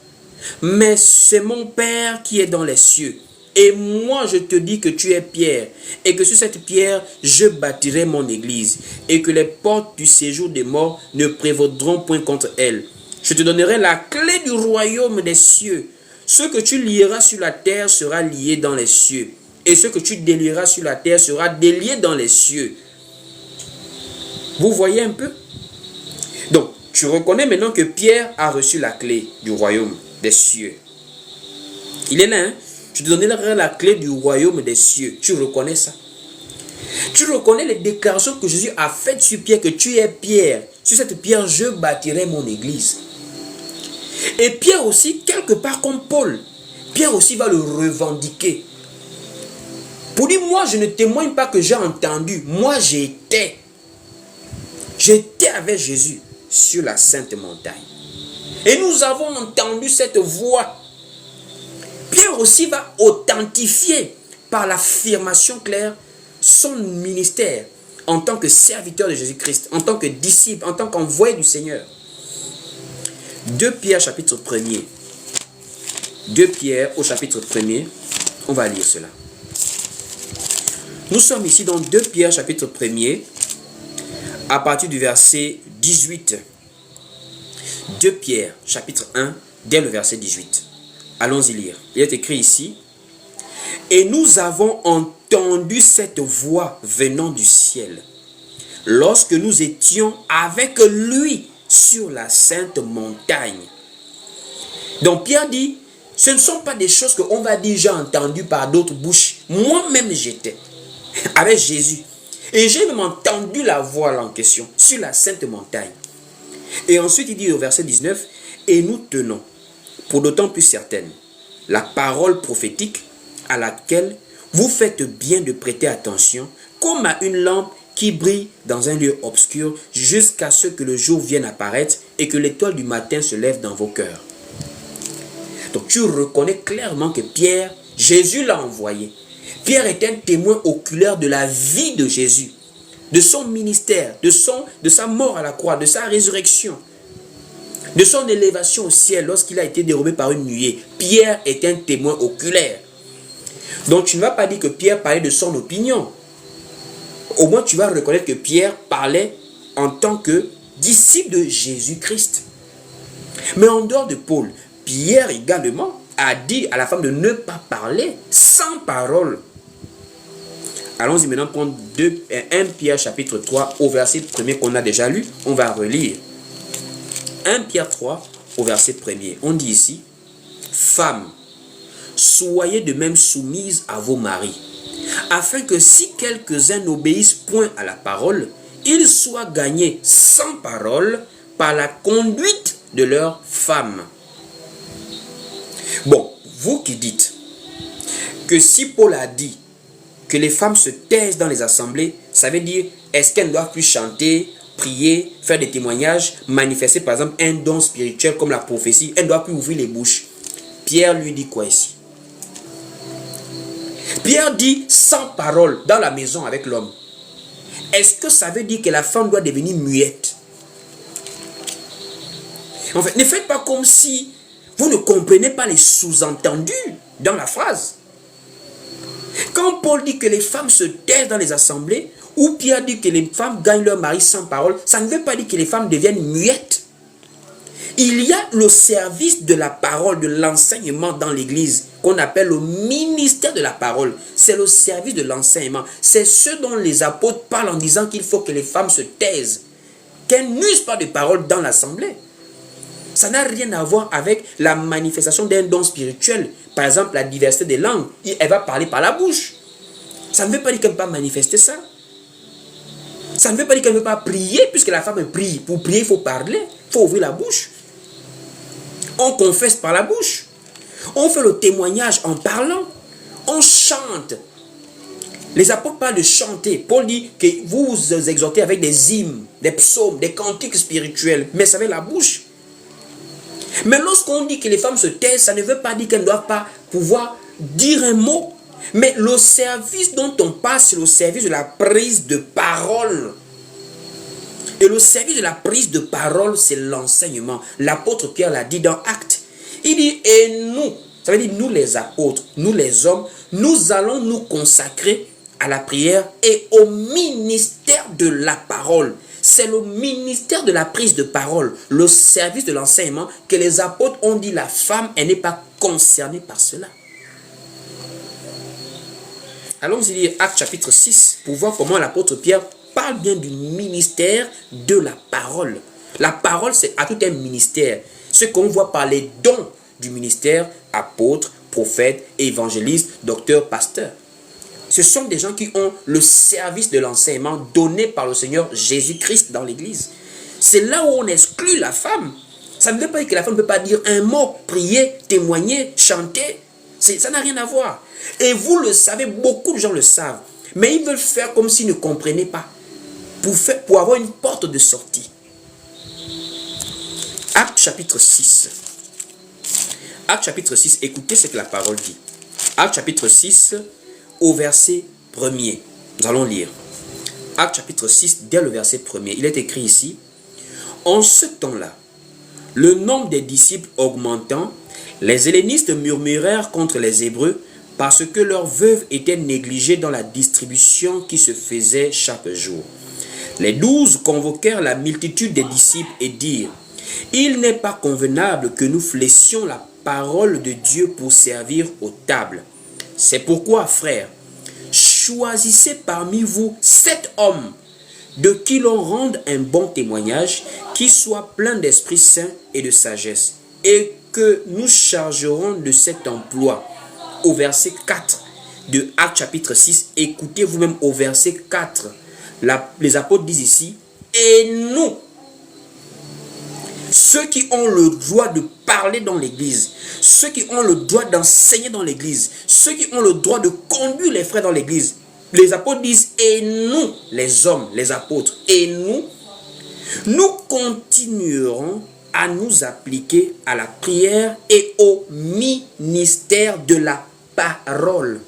mais c'est mon Père qui est dans les cieux. Et moi je te dis que tu es Pierre, et que sur cette pierre je bâtirai mon église, et que les portes du séjour des morts ne prévaudront point contre elle. Je te donnerai la clé du royaume des cieux. Ce que tu lieras sur la terre sera lié dans les cieux, et ce que tu délieras sur la terre sera délié dans les cieux. » Vous voyez un peu? Donc, tu reconnais maintenant que Pierre a reçu la clé du royaume des cieux. Il est là, hein? Je te donnerai la clé du royaume des cieux. Tu reconnais ça? Tu reconnais les déclarations que Jésus a faites sur Pierre, que tu es Pierre. Sur cette pierre, je bâtirai mon église. Et Pierre aussi, quelque part comme Paul, Pierre aussi va le revendiquer. Pour dire, moi je ne témoigne pas que j'ai entendu, moi j'étais avec Jésus sur la sainte montagne. Et nous avons entendu cette voix. Pierre aussi va authentifier par l'affirmation claire son ministère en tant que serviteur de Jésus-Christ, en tant que disciple, en tant qu'envoyé du Seigneur. 2 Pierre chapitre 1er. 2 Pierre au chapitre 1er. On va lire cela. Nous sommes ici dans 2 Pierre chapitre 1er à partir du verset 18. 2 Pierre chapitre 1 dès le verset 18. Allons-y lire. Il est écrit ici. Et nous avons entendu cette voix venant du ciel lorsque nous étions avec lui sur la sainte montagne. Donc Pierre dit, ce ne sont pas des choses qu'on va dire j'ai entendu par d'autres bouches. Moi-même j'étais avec Jésus. Et j'ai même entendu la voix là en question sur la sainte montagne. Et ensuite il dit au verset 19, et nous tenons pour d'autant plus certaine la parole prophétique à laquelle vous faites bien de prêter attention comme à une lampe qui brille dans un lieu obscur jusqu'à ce que le jour vienne apparaître et que l'étoile du matin se lève dans vos cœurs. Donc tu reconnais clairement que Pierre, Jésus l'a envoyé. Pierre est un témoin oculaire de la vie de Jésus, de son ministère, de sa mort à la croix, de sa résurrection, de son élévation au ciel lorsqu'il a été dérobé par une nuée. Pierre est un témoin oculaire. Donc tu ne vas pas dire que Pierre parlait de son opinion. Au moins tu vas reconnaître que Pierre parlait en tant que disciple de Jésus-Christ. Mais en dehors de Paul, Pierre également a dit à la femme de ne pas parler sans parole. Allons-y maintenant prendre 1 Pierre chapitre 3 au verset 1er qu'on a déjà lu. On va relire. 1 Pierre 3 au verset 1er. On dit ici, « Femmes, soyez de même soumises à vos maris, afin que si quelques-uns n'obéissent point à la parole, ils soient gagnés sans parole par la conduite de leurs femmes. » Bon, vous qui dites que si Paul a dit que les femmes se taisent dans les assemblées, ça veut dire, est-ce qu'elles ne doivent plus chanter, prier, faire des témoignages, manifester par exemple un don spirituel comme la prophétie, elles ne doivent plus ouvrir les bouches. Pierre lui dit quoi ici? Pierre dit sans parole dans la maison avec l'homme. Est-ce que ça veut dire que la femme doit devenir muette? En fait, ne faites pas comme si vous ne comprenez pas les sous-entendus dans la phrase. Quand Paul dit que les femmes se taisent dans les assemblées, ou Pierre dit que les femmes gagnent leur mari sans parole, ça ne veut pas dire que les femmes deviennent muettes. Il y a le service de la parole, de l'enseignement dans l'église, qu'on appelle le ministère de la parole. C'est le service de l'enseignement. C'est ce dont les apôtres parlent en disant qu'il faut que les femmes se taisent. qu'elles n'usent pas de paroles dans l'assemblée. Ça n'a rien à voir avec la manifestation d'un don spirituel. Par exemple, la diversité des langues. Elle va parler par la bouche. Ça ne veut pas dire qu'elle ne peut pas manifester ça. Ça ne veut pas dire qu'elle ne veut pas prier, puisque la femme prie. Pour prier, il faut parler. Il faut ouvrir la bouche. On confesse par la bouche. On fait le témoignage en parlant. On chante. Les apôtres parlent de chanter. Paul dit que vous vous exhortez avec des hymnes, des psaumes, des cantiques spirituels. Mais c'est avec la bouche. Mais lorsqu'on dit que les femmes se taisent, ça ne veut pas dire qu'elles ne doivent pas pouvoir dire un mot. Mais le service dont on parle, c'est le service de la prise de parole. Et le service de la prise de parole, c'est l'enseignement. L'apôtre Pierre l'a dit dans Actes. Il dit, et nous, ça veut dire nous les apôtres, nous les hommes, nous allons nous consacrer à la prière et au ministère de la parole. C'est le ministère de la prise de parole, le service de l'enseignement que les apôtres ont dit la femme, elle n'est pas concernée par cela. Allons-y lire Actes chapitre 6 pour voir comment l'apôtre Pierre parle bien du ministère de la parole. La parole, c'est à tout un ministère. Ce qu'on voit par les dons du ministère, apôtres, prophètes, évangélistes, docteurs, pasteurs. Ce sont des gens qui ont le service de l'enseignement donné par le Seigneur Jésus-Christ dans l'Église. C'est là où on exclut la femme. Ça ne veut pas dire que la femme ne peut pas dire un mot, prier, témoigner, chanter. Ça n'a rien à voir. Et vous le savez, beaucoup de gens le savent. Mais ils veulent faire comme s'ils ne comprenaient pas. Pour avoir une porte de sortie. Actes chapitre 6. Actes chapitre 6, écoutez ce que la parole dit. Actes chapitre 6, au verset 1er. Nous allons lire. Actes chapitre 6, dès le verset 1er. Il est écrit ici. En ce temps-là, le nombre des disciples augmentant, les hellénistes murmurèrent contre les Hébreux parce que leurs veuves étaient négligées dans la distribution qui se faisait chaque jour. Les 12 convoquèrent la multitude des disciples et dirent, « Il n'est pas convenable que nous fléchions la parole de Dieu pour servir aux tables. C'est pourquoi, frères, choisissez parmi vous 7 hommes de qui l'on rende un bon témoignage, qui soient pleins d'Esprit Saint et de sagesse, et que nous chargerons de cet emploi. » Au verset 4 de Actes chapitre 6, écoutez vous-même au verset 4. Les apôtres disent ici, et nous, ceux qui ont le droit de parler dans l'église, ceux qui ont le droit d'enseigner dans l'église, ceux qui ont le droit de conduire les frères dans l'église, les apôtres disent, et nous, les hommes, les apôtres, et nous continuerons à nous appliquer à la prière et au ministère de la parole.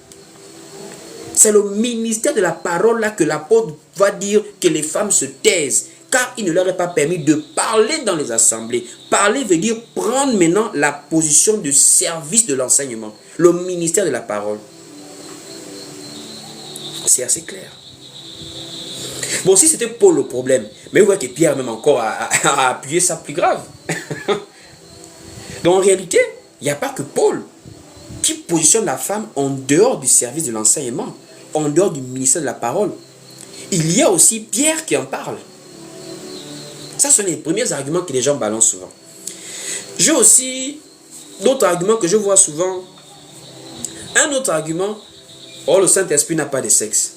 C'est le ministère de la parole là que l'apôtre va dire que les femmes se taisent, car il ne leur est pas permis de parler dans les assemblées. Parler veut dire prendre maintenant la position de service de l'enseignement, le ministère de la parole. C'est assez clair. Bon, si c'était Paul le problème, mais vous voyez que Pierre même encore a appuyé ça plus grave. Donc en réalité, il n'y a pas que Paul qui positionne la femme en dehors du service de l'enseignement, en dehors du ministère de la parole. Il y a aussi Pierre qui en parle. Ça, ce sont les premiers arguments que les gens balancent souvent. J'ai aussi d'autres arguments que je vois souvent. Un autre argument, oh, le Saint-Esprit n'a pas de sexe.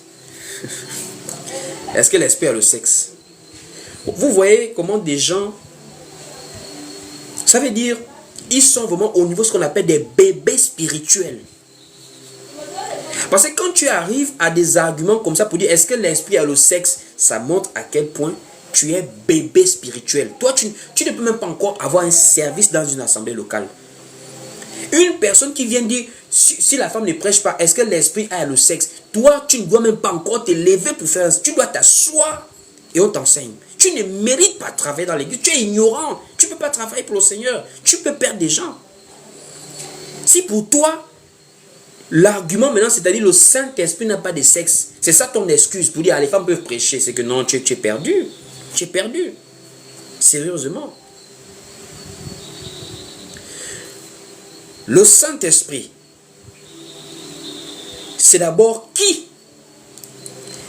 Est-ce que l'Esprit a le sexe? Vous voyez comment des gens, ça veut dire, ils sont vraiment au niveau de ce qu'on appelle des bébés spirituels. Parce que quand tu arrives à des arguments comme ça pour dire est-ce que l'Esprit a le sexe, ça montre à quel point tu es bébé spirituel. Toi, tu ne peux même pas encore avoir un service dans une assemblée locale. Une personne qui vient dire, si la femme ne prêche pas, est-ce que l'Esprit a le sexe? Toi, tu ne dois même pas encore te lever pour faire ça. Tu dois t'asseoir et on t'enseigne. Tu ne mérites pas de travailler dans l'église. Tu es ignorant. Tu ne peux pas travailler pour le Seigneur. Tu peux perdre des gens. Si pour toi, l'argument maintenant, c'est-à-dire le Saint-Esprit n'a pas de sexe, c'est ça ton excuse pour dire, ah, les femmes peuvent prêcher, c'est que non, tu es perdu. Tu es perdu. Sérieusement. Le Saint-Esprit, c'est d'abord qui?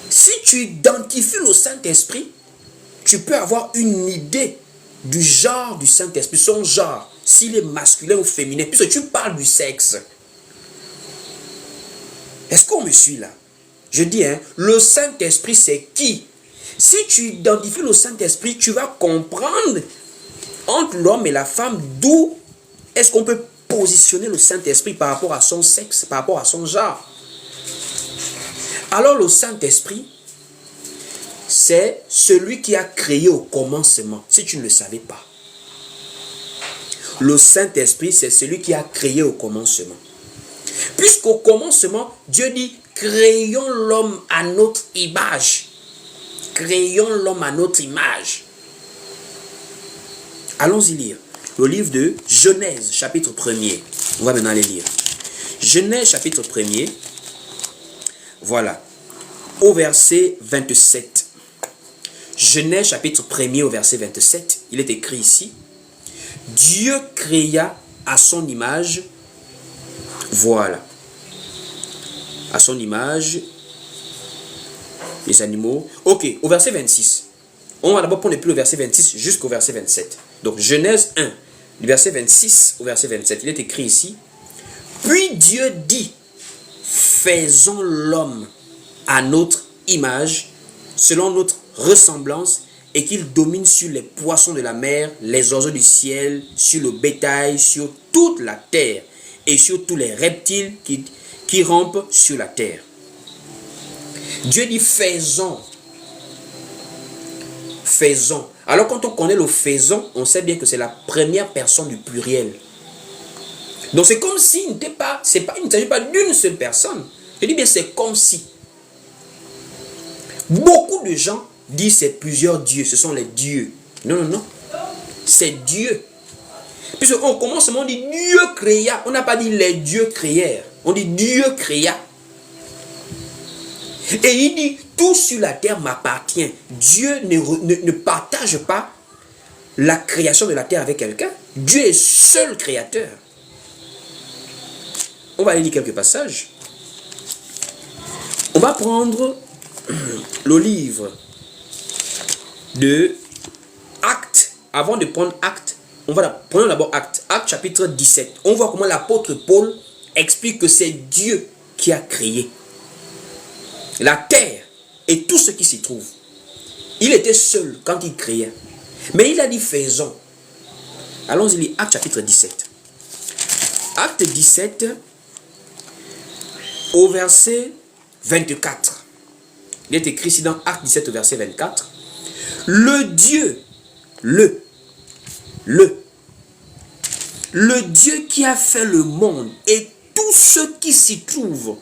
Si tu identifies le Saint-Esprit, tu peux avoir une idée du genre du Saint-Esprit, son genre, s'il est masculin ou féminin, puisque tu parles du sexe. Est-ce qu'on me suit là? Je dis, le Saint-Esprit, c'est qui? Si tu identifies le Saint-Esprit, tu vas comprendre entre l'homme et la femme d'où est-ce qu'on peut positionner le Saint-Esprit par rapport à son sexe, par rapport à son genre. Alors le Saint-Esprit, c'est celui qui a créé au commencement, si tu ne le savais pas. Le Saint-Esprit, c'est celui qui a créé au commencement. Puisqu'au commencement, Dieu dit, créons l'homme à notre image. Créons l'homme à notre image. Allons-y lire. Le livre de Genèse, chapitre 1er. On va maintenant les lire. Genèse, chapitre 1er. Voilà. Au verset 27. Genèse, chapitre 1er, au verset 27. Il est écrit ici. Dieu créa à son image. Voilà. À son image. Les animaux. Ok, au verset 26. On va d'abord prendre depuis le verset 26 jusqu'au verset 27. Donc, Genèse 1, du verset 26 au verset 27. Il est écrit ici. Puis Dieu dit, faisons l'homme à notre image, selon notre ressemblance, et qu'il domine sur les poissons de la mer, les oiseaux du ciel, sur le bétail, sur toute la terre, et sur tous les reptiles qui rampent sur la terre. Dieu dit, faisons. Faisons. Alors quand on connaît le faisons, on sait bien que c'est la première personne du pluriel. Donc c'est comme si il ne s'agit pas d'une seule personne. Je dis bien c'est comme si. Beaucoup de gens disent c'est plusieurs dieux, ce sont les dieux. Non, non, non. C'est Dieu. Puisque au commencement on dit Dieu créa. On n'a pas dit les dieux créèrent. On dit Dieu créa. Et il dit, tout sur la terre m'appartient. Dieu ne partage pas la création de la terre avec quelqu'un. Dieu est seul créateur. On va aller lire quelques passages. On va prendre le livre de Actes. Avant de prendre Actes, on va prendre d'abord Actes. Actes chapitre 17. On voit comment l'apôtre Paul explique que c'est Dieu qui a créé la terre et tout ce qui s'y trouve. Il était seul quand il créait. Mais il a dit faisons. Allons-y lire Actes chapitre 17. Acte 17 au verset 24. Il est écrit ici dans Acte 17 au verset 24. Le Dieu, le Dieu qui a fait le monde et tout ce qui s'y trouve,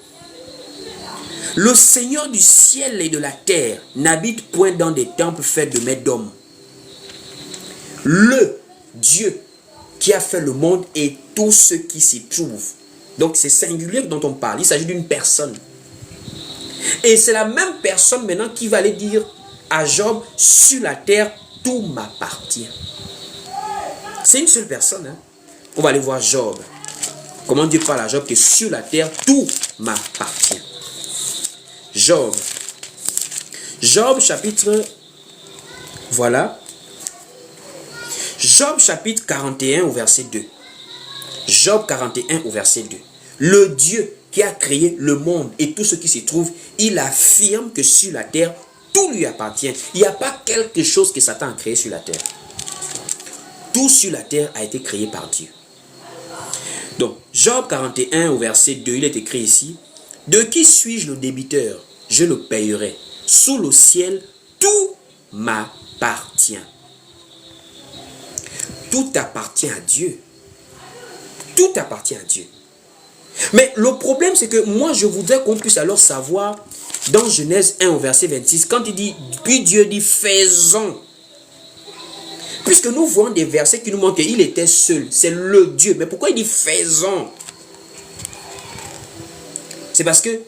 le Seigneur du ciel et de la terre n'habite point dans des temples faits de mains d'hommes. Le Dieu qui a fait le monde et tout ce qui s'y trouve. Donc c'est singulier dont on parle. Il s'agit d'une personne. Et c'est la même personne maintenant qui va aller dire à Job, sur la terre, tout m'appartient. C'est une seule personne. Hein? On va aller voir Job. Comment Dieu parle à Job que sur la terre, tout m'appartient. Job. Job chapitre, voilà. Job chapitre 41 au verset 2. Job 41 au verset 2. Le Dieu qui a créé le monde et tout ce qui s'y trouve, il affirme que sur la terre, tout lui appartient. Il n'y a pas quelque chose que Satan a créé sur la terre. Tout sur la terre a été créé par Dieu. Donc, Job 41 au verset 2, il est écrit ici. De qui suis-je le débiteur? Je le payerai. Sous le ciel, tout m'appartient. Tout appartient à Dieu. Tout appartient à Dieu. Mais le problème, c'est que moi, je voudrais qu'on puisse alors savoir, dans Genèse 1 au verset 26, quand il dit, puis Dieu dit, faisons. Puisque nous voyons des versets qui nous montrent qu'il était seul. C'est le Dieu. Mais pourquoi il dit faisons? C'est parce que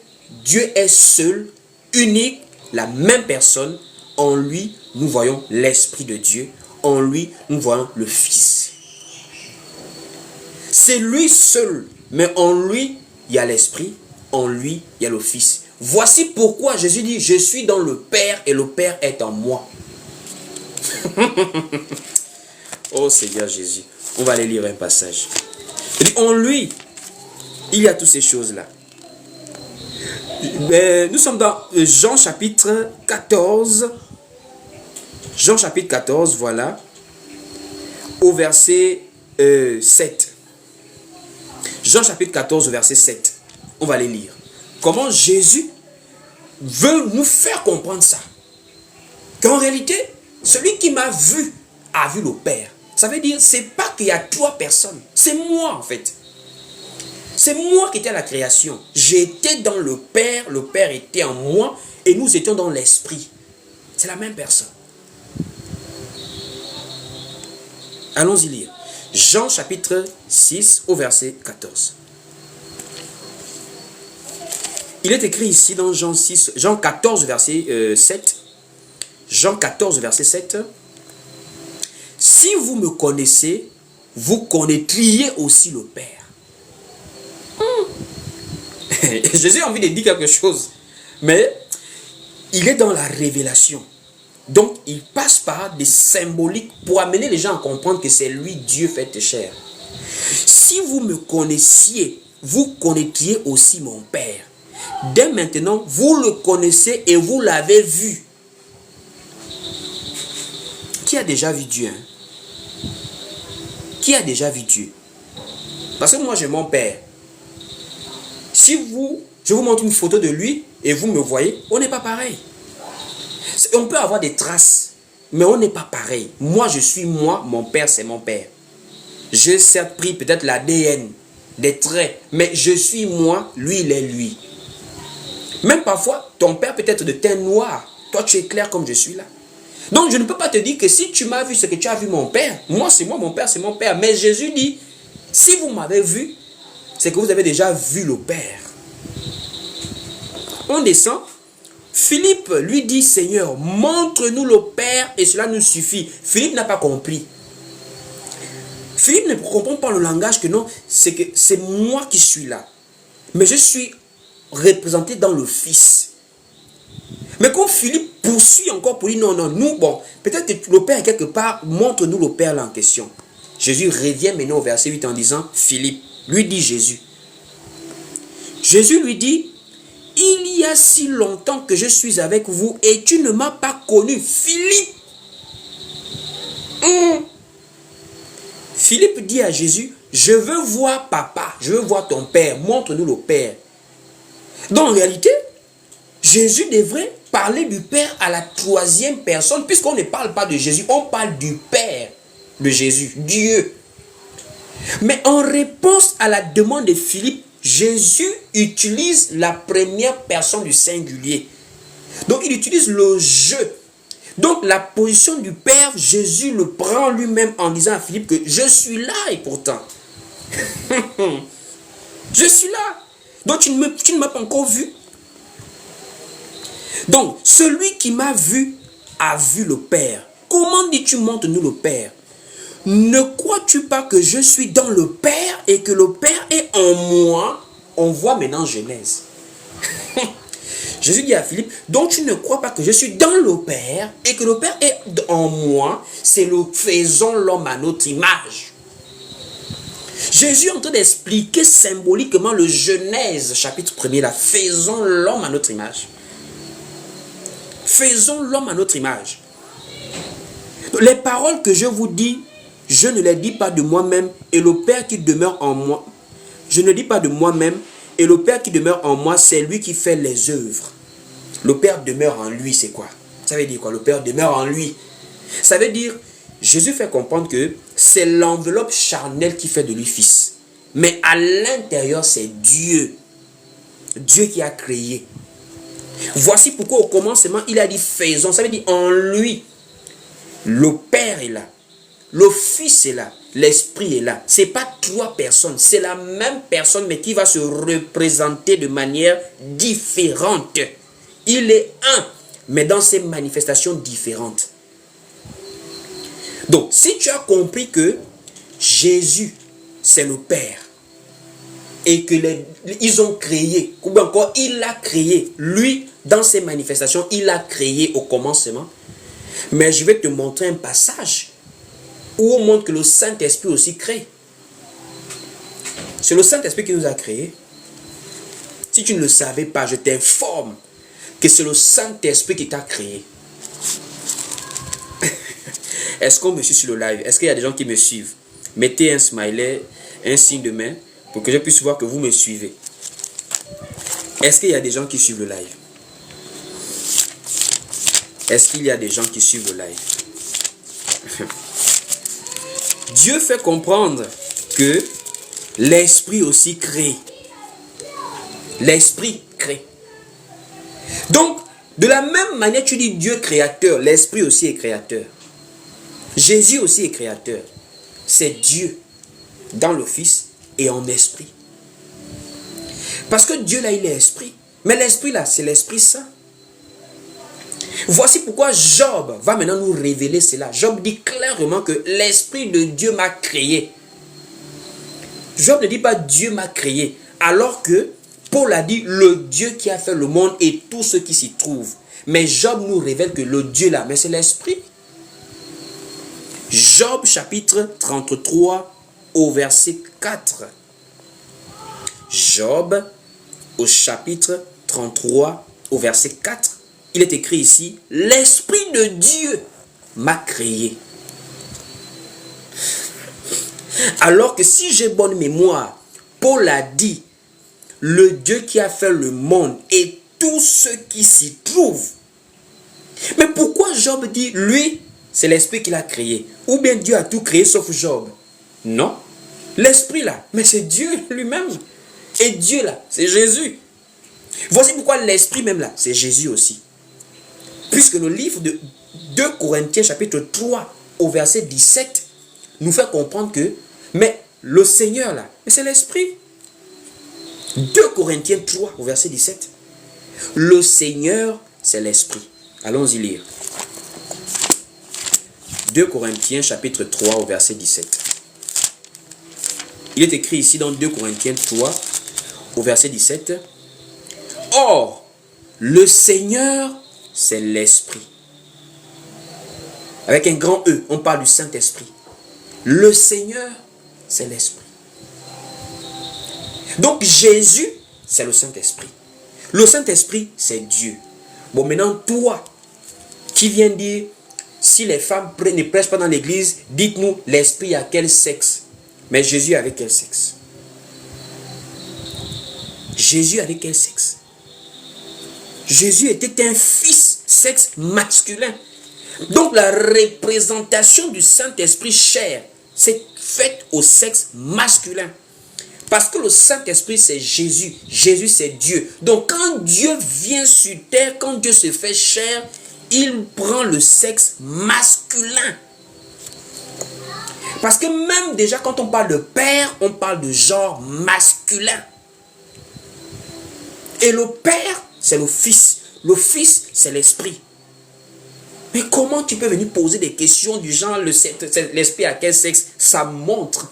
Dieu est seul, unique, la même personne. En lui, nous voyons l'Esprit de Dieu. En lui, nous voyons le Fils. C'est lui seul. Mais en lui, il y a l'Esprit. En lui, il y a le Fils. Voici pourquoi Jésus dit, je suis dans le Père et le Père est en moi. Oh Seigneur Jésus, on va aller lire un passage. Il dit, en lui, il y a toutes ces choses-là. Nous sommes dans Jean chapitre 14. Jean chapitre 14, voilà. Au verset 7. Jean chapitre 14, verset 7. On va les lire. Comment Jésus veut nous faire comprendre ça. Qu'en réalité, celui qui m'a vu a vu le Père. Ça veut dire, c'est pas qu'il y a trois personnes. C'est moi en fait. C'est moi qui étais à la création. J'étais dans le Père était en moi et nous étions dans l'Esprit. C'est la même personne. Allons-y lire. Jean chapitre 6 au verset 14. Il est écrit ici dans Jean 14 verset 7. Jean 14 verset 7. Si vous me connaissez, vous connaîtriez aussi le Père. Jésus a envie de dire quelque chose, mais il est dans la révélation. Donc, il passe par des symboliques pour amener les gens à comprendre que c'est lui, Dieu fait chair. Si vous me connaissiez, vous connaîtriez aussi mon Père. Dès maintenant, vous le connaissez et vous l'avez vu. Qui a déjà vu Dieu? Qui a déjà vu Dieu? Parce que moi, j'ai mon Père. Si je vous montre une photo de lui et vous me voyez, on n'est pas pareil. On peut avoir des traces, mais on n'est pas pareil. Moi, je suis moi, mon Père, c'est mon Père. J'ai certes pris peut-être l'ADN, des traits, mais je suis moi, lui, il est lui. Même parfois, ton Père peut être de teint noir. Toi, tu es clair comme je suis là. Donc, je ne peux pas te dire que si tu m'as vu ce que tu as vu mon Père, moi, c'est moi, mon Père, c'est mon Père. Mais Jésus dit, si vous m'avez vu, c'est que vous avez déjà vu le Père. On descend. Philippe lui dit, Seigneur, montre-nous le Père et cela nous suffit. Philippe n'a pas compris. Philippe ne comprend pas le langage que non, c'est que c'est moi qui suis là. Mais je suis représenté dans le Fils. Mais quand Philippe poursuit encore pour dire, non, nous, bon, peut-être que le Père est quelque part, montre-nous le Père là en question. Jésus revient maintenant au verset 8 en disant, Philippe, lui dit Jésus. Jésus lui dit, il y a si longtemps que je suis avec vous et tu ne m'as pas connu. Philippe. Philippe dit à Jésus, je veux voir papa, je veux voir ton Père, montre-nous le Père. Donc en réalité, Jésus devrait parler du Père à la troisième personne, puisqu'on ne parle pas de Jésus, on parle du Père de Jésus, Dieu. Mais en réponse à la demande de Philippe, Jésus utilise la première personne du singulier. Donc il utilise le je. Donc la position du Père, Jésus le prend lui-même en disant à Philippe que je suis là et pourtant. Je suis là. Donc tu ne m'as pas encore vu. Donc celui qui m'a vu a vu le Père. Comment dis-tu montre-nous le Père? Ne crois-tu pas que je suis dans le Père et que le Père est en moi? On voit maintenant Genèse. Jésus dit à Philippe, donc tu ne crois pas que je suis dans le Père et que le Père est en moi? C'est le faisons l'homme à notre image. Jésus est en train d'expliquer symboliquement le Genèse chapitre 1er, là, faisons l'homme à notre image. Faisons l'homme à notre image. Les paroles que je vous dis, je ne les dis pas de moi-même et le Père qui demeure en moi. Je ne dis pas de moi-même et le Père qui demeure en moi, c'est lui qui fait les œuvres. Le Père demeure en lui, c'est quoi? Ça veut dire quoi? Le Père demeure en lui. Ça veut dire, Jésus fait comprendre que c'est l'enveloppe charnelle qui fait de lui fils. Mais à l'intérieur, c'est Dieu. Dieu qui a créé. Voici pourquoi au commencement, il a dit faisons. Ça veut dire en lui. Le Père est là. Le Fils est là. L'Esprit est là. Ce n'est pas trois personnes. C'est la même personne, mais qui va se représenter de manière différente. Il est un, mais dans ses manifestations différentes. Donc, si tu as compris que Jésus, c'est le Père, et que ils ont créé, ou encore il a créé, lui, dans ses manifestations, il a créé au commencement, Mais je vais te montrer un passage où on montre que le Saint-Esprit aussi crée. C'est le Saint-Esprit qui nous a créés. Si tu ne le savais pas, je t'informe que c'est le Saint-Esprit qui t'a créé. Est-ce qu'on me suit sur le live? Est-ce qu'il y a des gens qui me suivent? Mettez un smiley, un signe de main pour que je puisse voir que vous me suivez. Est-ce qu'il y a des gens qui suivent le live? Est-ce qu'il y a des gens qui suivent le live? Dieu fait comprendre que l'Esprit aussi crée. L'Esprit crée. Donc, de la même manière, tu dis Dieu créateur, l'Esprit aussi est créateur. Jésus aussi est créateur. C'est Dieu dans le Fils et en esprit. Parce que Dieu là, il est esprit. Mais l'Esprit là, c'est l'Esprit Saint. Voici pourquoi Job va maintenant nous révéler cela. Job dit clairement que l'Esprit de Dieu m'a créé. Job ne dit pas Dieu m'a créé. Alors que Paul a dit le Dieu qui a fait le monde et tout ce qui s'y trouve. Mais Job nous révèle que le Dieu là, mais c'est l'Esprit. Job chapitre 33 au verset 4. Job au chapitre 33 au verset 4. Il est écrit ici, l'Esprit de Dieu m'a créé. Alors que si j'ai bonne mémoire, Paul a dit, le Dieu qui a fait le monde et tout ce qui s'y trouve. Mais pourquoi Job dit, lui, c'est l'Esprit qui l'a créé? Ou bien Dieu a tout créé sauf Job? Non. L'Esprit là, mais c'est Dieu lui-même. Et Dieu là, c'est Jésus. Voici pourquoi l'Esprit même là, c'est Jésus aussi. Puisque le livre de 2 Corinthiens chapitre 3 au verset 17 nous fait comprendre que, mais le Seigneur là, mais c'est l'Esprit. 2 Corinthiens 3 au verset 17. Le Seigneur, c'est l'Esprit. Allons-y lire. 2 Corinthiens chapitre 3 au verset 17. Il est écrit ici dans 2 Corinthiens 3 au verset 17. Or, le Seigneur, c'est l'Esprit. Avec un grand E, on parle du Saint-Esprit. Le Seigneur, c'est l'Esprit. Donc Jésus, c'est le Saint-Esprit. Le Saint-Esprit, c'est Dieu. Bon, maintenant, toi, qui viens dire, si les femmes ne prêchent pas dans l'église, dites-nous, l'Esprit a quel sexe? Mais Jésus avait quel sexe? Jésus avait quel sexe? Jésus était un fils, sexe masculin. Donc la représentation du Saint-Esprit chair, c'est faite au sexe masculin. Parce que le Saint-Esprit, c'est Jésus. Jésus, c'est Dieu. Donc quand Dieu vient sur terre, quand Dieu se fait chair, il prend le sexe masculin. Parce que même déjà quand on parle de père, on parle de genre masculin. Et le père, c'est le fils. Le fils, c'est l'esprit. Mais comment tu peux venir poser des questions du genre, l'esprit à quel sexe? Ça montre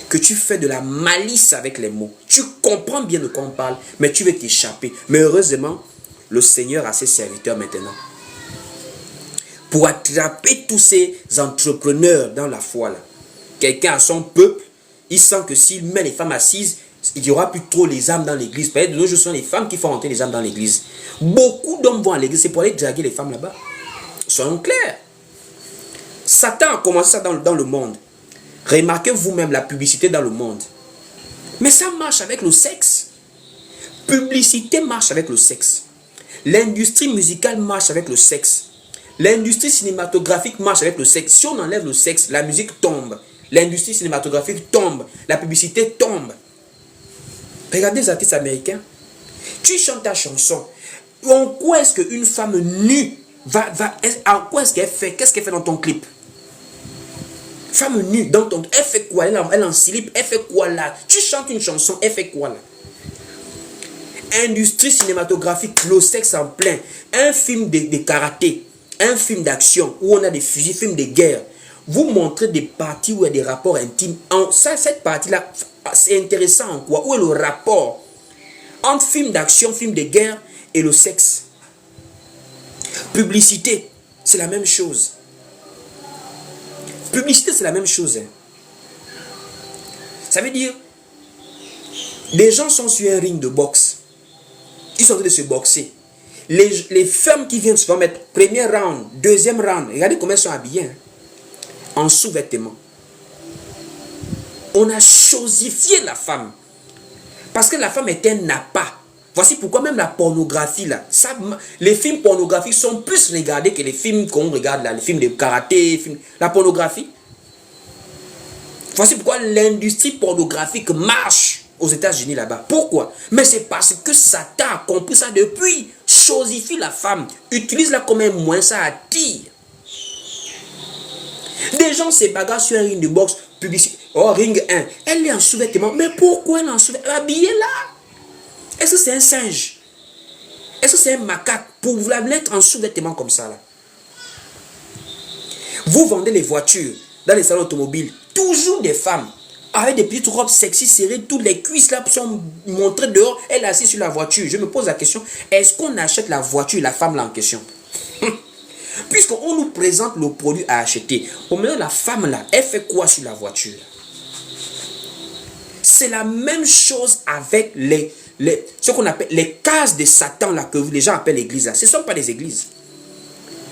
que tu fais de la malice avec les mots. Tu comprends bien de quoi on parle, mais tu veux t'échapper. Mais heureusement, le Seigneur a ses serviteurs maintenant. Pour attraper tous ces entrepreneurs dans la foi là. Quelqu'un a son peuple, il sent que s'il met les femmes assises, il n'y aura plus trop les âmes dans l'église. Peut-être de nos jours, ce sont les femmes qui font entrer les âmes dans l'église. Beaucoup d'hommes vont à l'église, c'est pour aller draguer les femmes là-bas. Soyons clairs. Satan a commencé ça dans le monde. Remarquez vous-même la publicité dans le monde. Mais ça marche avec le sexe. Publicité marche avec le sexe. L'industrie musicale marche avec le sexe. L'industrie cinématographique marche avec le sexe. Si on enlève le sexe, la musique tombe. L'industrie cinématographique tombe. La publicité tombe. Regardez les artistes américains. Tu chantes ta chanson. En quoi est-ce qu'une femme nue en quoi est-ce qu'elle fait? Qu'est-ce qu'elle fait dans ton clip? Femme nue, dans ton... Elle fait quoi? Elle est en slip. Elle fait quoi là? Tu chantes une chanson. Elle fait quoi là? Industrie cinématographique, le sexe en plein. Un film de karaté. Un film d'action où on a des fusils, film de guerre. Vous montrez des parties où il y a des rapports intimes. Cette partie-là, c'est intéressant en quoi? Où est le rapport entre film d'action, film de guerre et le sexe? Publicité. c'est la même chose. Publicité, c'est la même chose. Hein. Ça veut dire, les gens sont sur un ring de boxe. Ils sont en train de se boxer. Les femmes qui viennent se faire mettre premier round, deuxième round, regardez comment elles sont habillées. Hein, en sous-vêtements. On a chosifié la femme. Parce que la femme est un appât. Voici pourquoi même la pornographie, là, ça, les films pornographiques sont plus regardés que les films qu'on regarde là, les films de karaté, la pornographie. Voici pourquoi l'industrie pornographique marche aux États-Unis là-bas. Pourquoi? Mais c'est parce que Satan a compris ça depuis. Chosifie la femme. Utilise-la comme un moyen, ça attire. Des gens se bagarrent sur un ring de boxe, publicité. Oh, ring 1. Elle est en sous-vêtements. Mais pourquoi elle est en sous-vêtements? Habillée là. Est-ce que c'est un singe? Est-ce que c'est un macaque pour vous la mettre en sous-vêtements comme ça là? Vous vendez les voitures dans les salons automobiles. Toujours des femmes avec des petites robes sexy serrées, toutes les cuisses là sont montrées dehors. Elle est assise sur la voiture. Je me pose la question, est-ce qu'on achète la voiture et la femme là en question? Puisqu'on nous présente le produit à acheter. Au moment la femme là, elle fait quoi sur la voiture? C'est la même chose avec ce qu'on appelle les cases de Satan là, que les gens appellent l'église là. Ce ne sont pas des églises.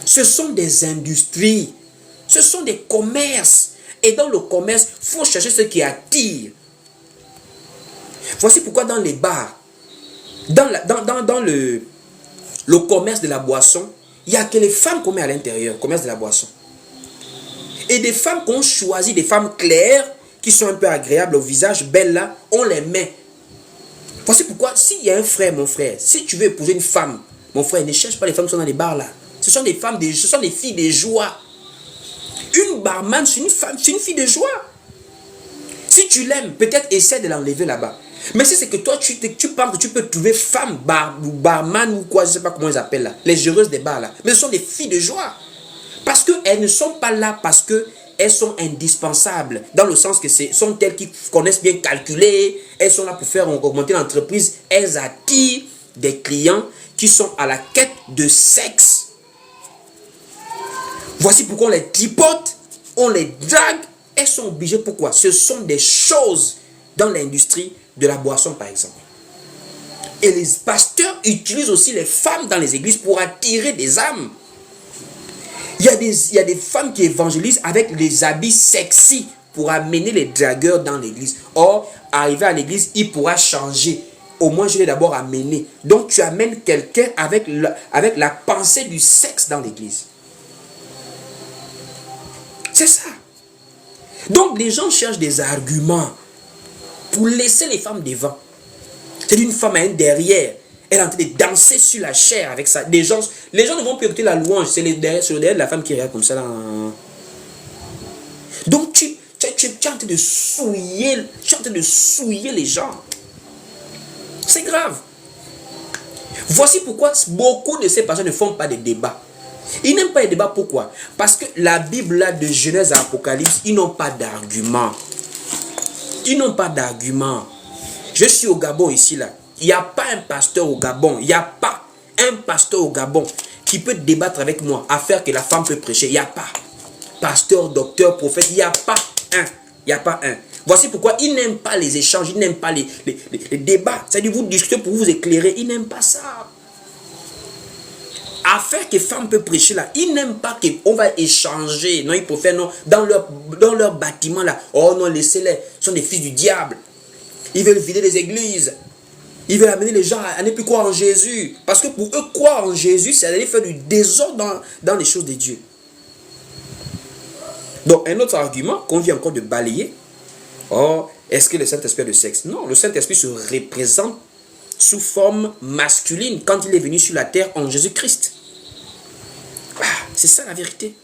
Ce sont des industries. Ce sont des commerces. Et dans le commerce, il faut chercher ce qui attire. Voici pourquoi dans les bars, dans le commerce de la boisson, il n'y a que les femmes qu'on met à l'intérieur, commerce de la boisson. Et des femmes qu'on choisit, des femmes claires, qui sont un peu agréables au visage, belles là, on les met. Voici pourquoi, s'il y a un frère, mon frère, si tu veux épouser une femme, mon frère, ne cherche pas les femmes qui sont dans les bars là. Ce sont des femmes, ce sont des filles de joie. Une barman, c'est une femme, c'est une fille de joie. Si tu l'aimes, peut-être essaie de l'enlever là-bas. Mais si c'est que toi, tu penses que tu peux trouver femme, barman ou quoi, je ne sais pas comment ils appellent là, les géreuses des bars là. Mais ce sont des filles de joie. Parce qu'elles ne sont pas là parce qu'elles sont indispensables. Dans le sens que ce sont elles qui connaissent bien calculer. Elles sont là pour faire augmenter l'entreprise. Elles attirent des clients qui sont à la quête de sexe. Voici pourquoi on les tripote, on les drague. Elles sont obligées. Pourquoi? Ce sont des choses dans l'industrie de la boisson, par exemple. Et les pasteurs utilisent aussi les femmes dans les églises pour attirer des âmes. Il y a des femmes qui évangélisent avec les habits sexy pour amener les dragueurs dans l'église. Or, arrivé à l'église, il pourra changer. Au moins, je l'ai d'abord amené. Donc, tu amènes quelqu'un avec la pensée du sexe dans l'église. C'est ça. Donc, les gens cherchent des arguments pour laisser les femmes devant. C'est une femme à un derrière. Elle est en train de danser sur la chair avec ça. Les gens ne vont plus écouter la louange. C'est le derrière de la femme qui regarde comme ça. Là. Donc, tu es en train de souiller les gens. C'est grave. Voici pourquoi beaucoup de ces personnes ne font pas de débats. Ils n'aiment pas les débats. Pourquoi? Parce que la Bible là, de Genèse à Apocalypse, ils n'ont pas d'argument. Ils n'ont pas d'argument. Je suis au Gabon ici là. Il n'y a pas un pasteur au Gabon. Il n'y a pas un pasteur au Gabon qui peut débattre avec moi à faire que la femme peut prêcher. Il n'y a pas. Pasteur, docteur, prophète, il n'y a pas un. Il n'y a pas un. Voici pourquoi ils n'aiment pas les échanges, ils n'aiment pas les débats. C'est-à-dire vous discutez pour vous éclairer. Ils n'aiment pas ça. À faire que femme peut prêcher là, ils n'aiment pas qu'on va échanger. Non, ils préfèrent non, dans leur bâtiment là. Oh non, laissez-les. Ce sont des fils du diable. Ils veulent vider les églises. Ils veulent amener les gens à ne plus croire en Jésus. Parce que pour eux, croire en Jésus, c'est aller faire du désordre dans les choses de Dieu. Donc, un autre argument qu'on vient encore de balayer. Oh, est-ce que le Saint-Esprit est le sexe? Non, le Saint-Esprit se représente sous forme masculine quand il est venu sur la terre en Jésus-Christ. Ah, c'est ça la vérité.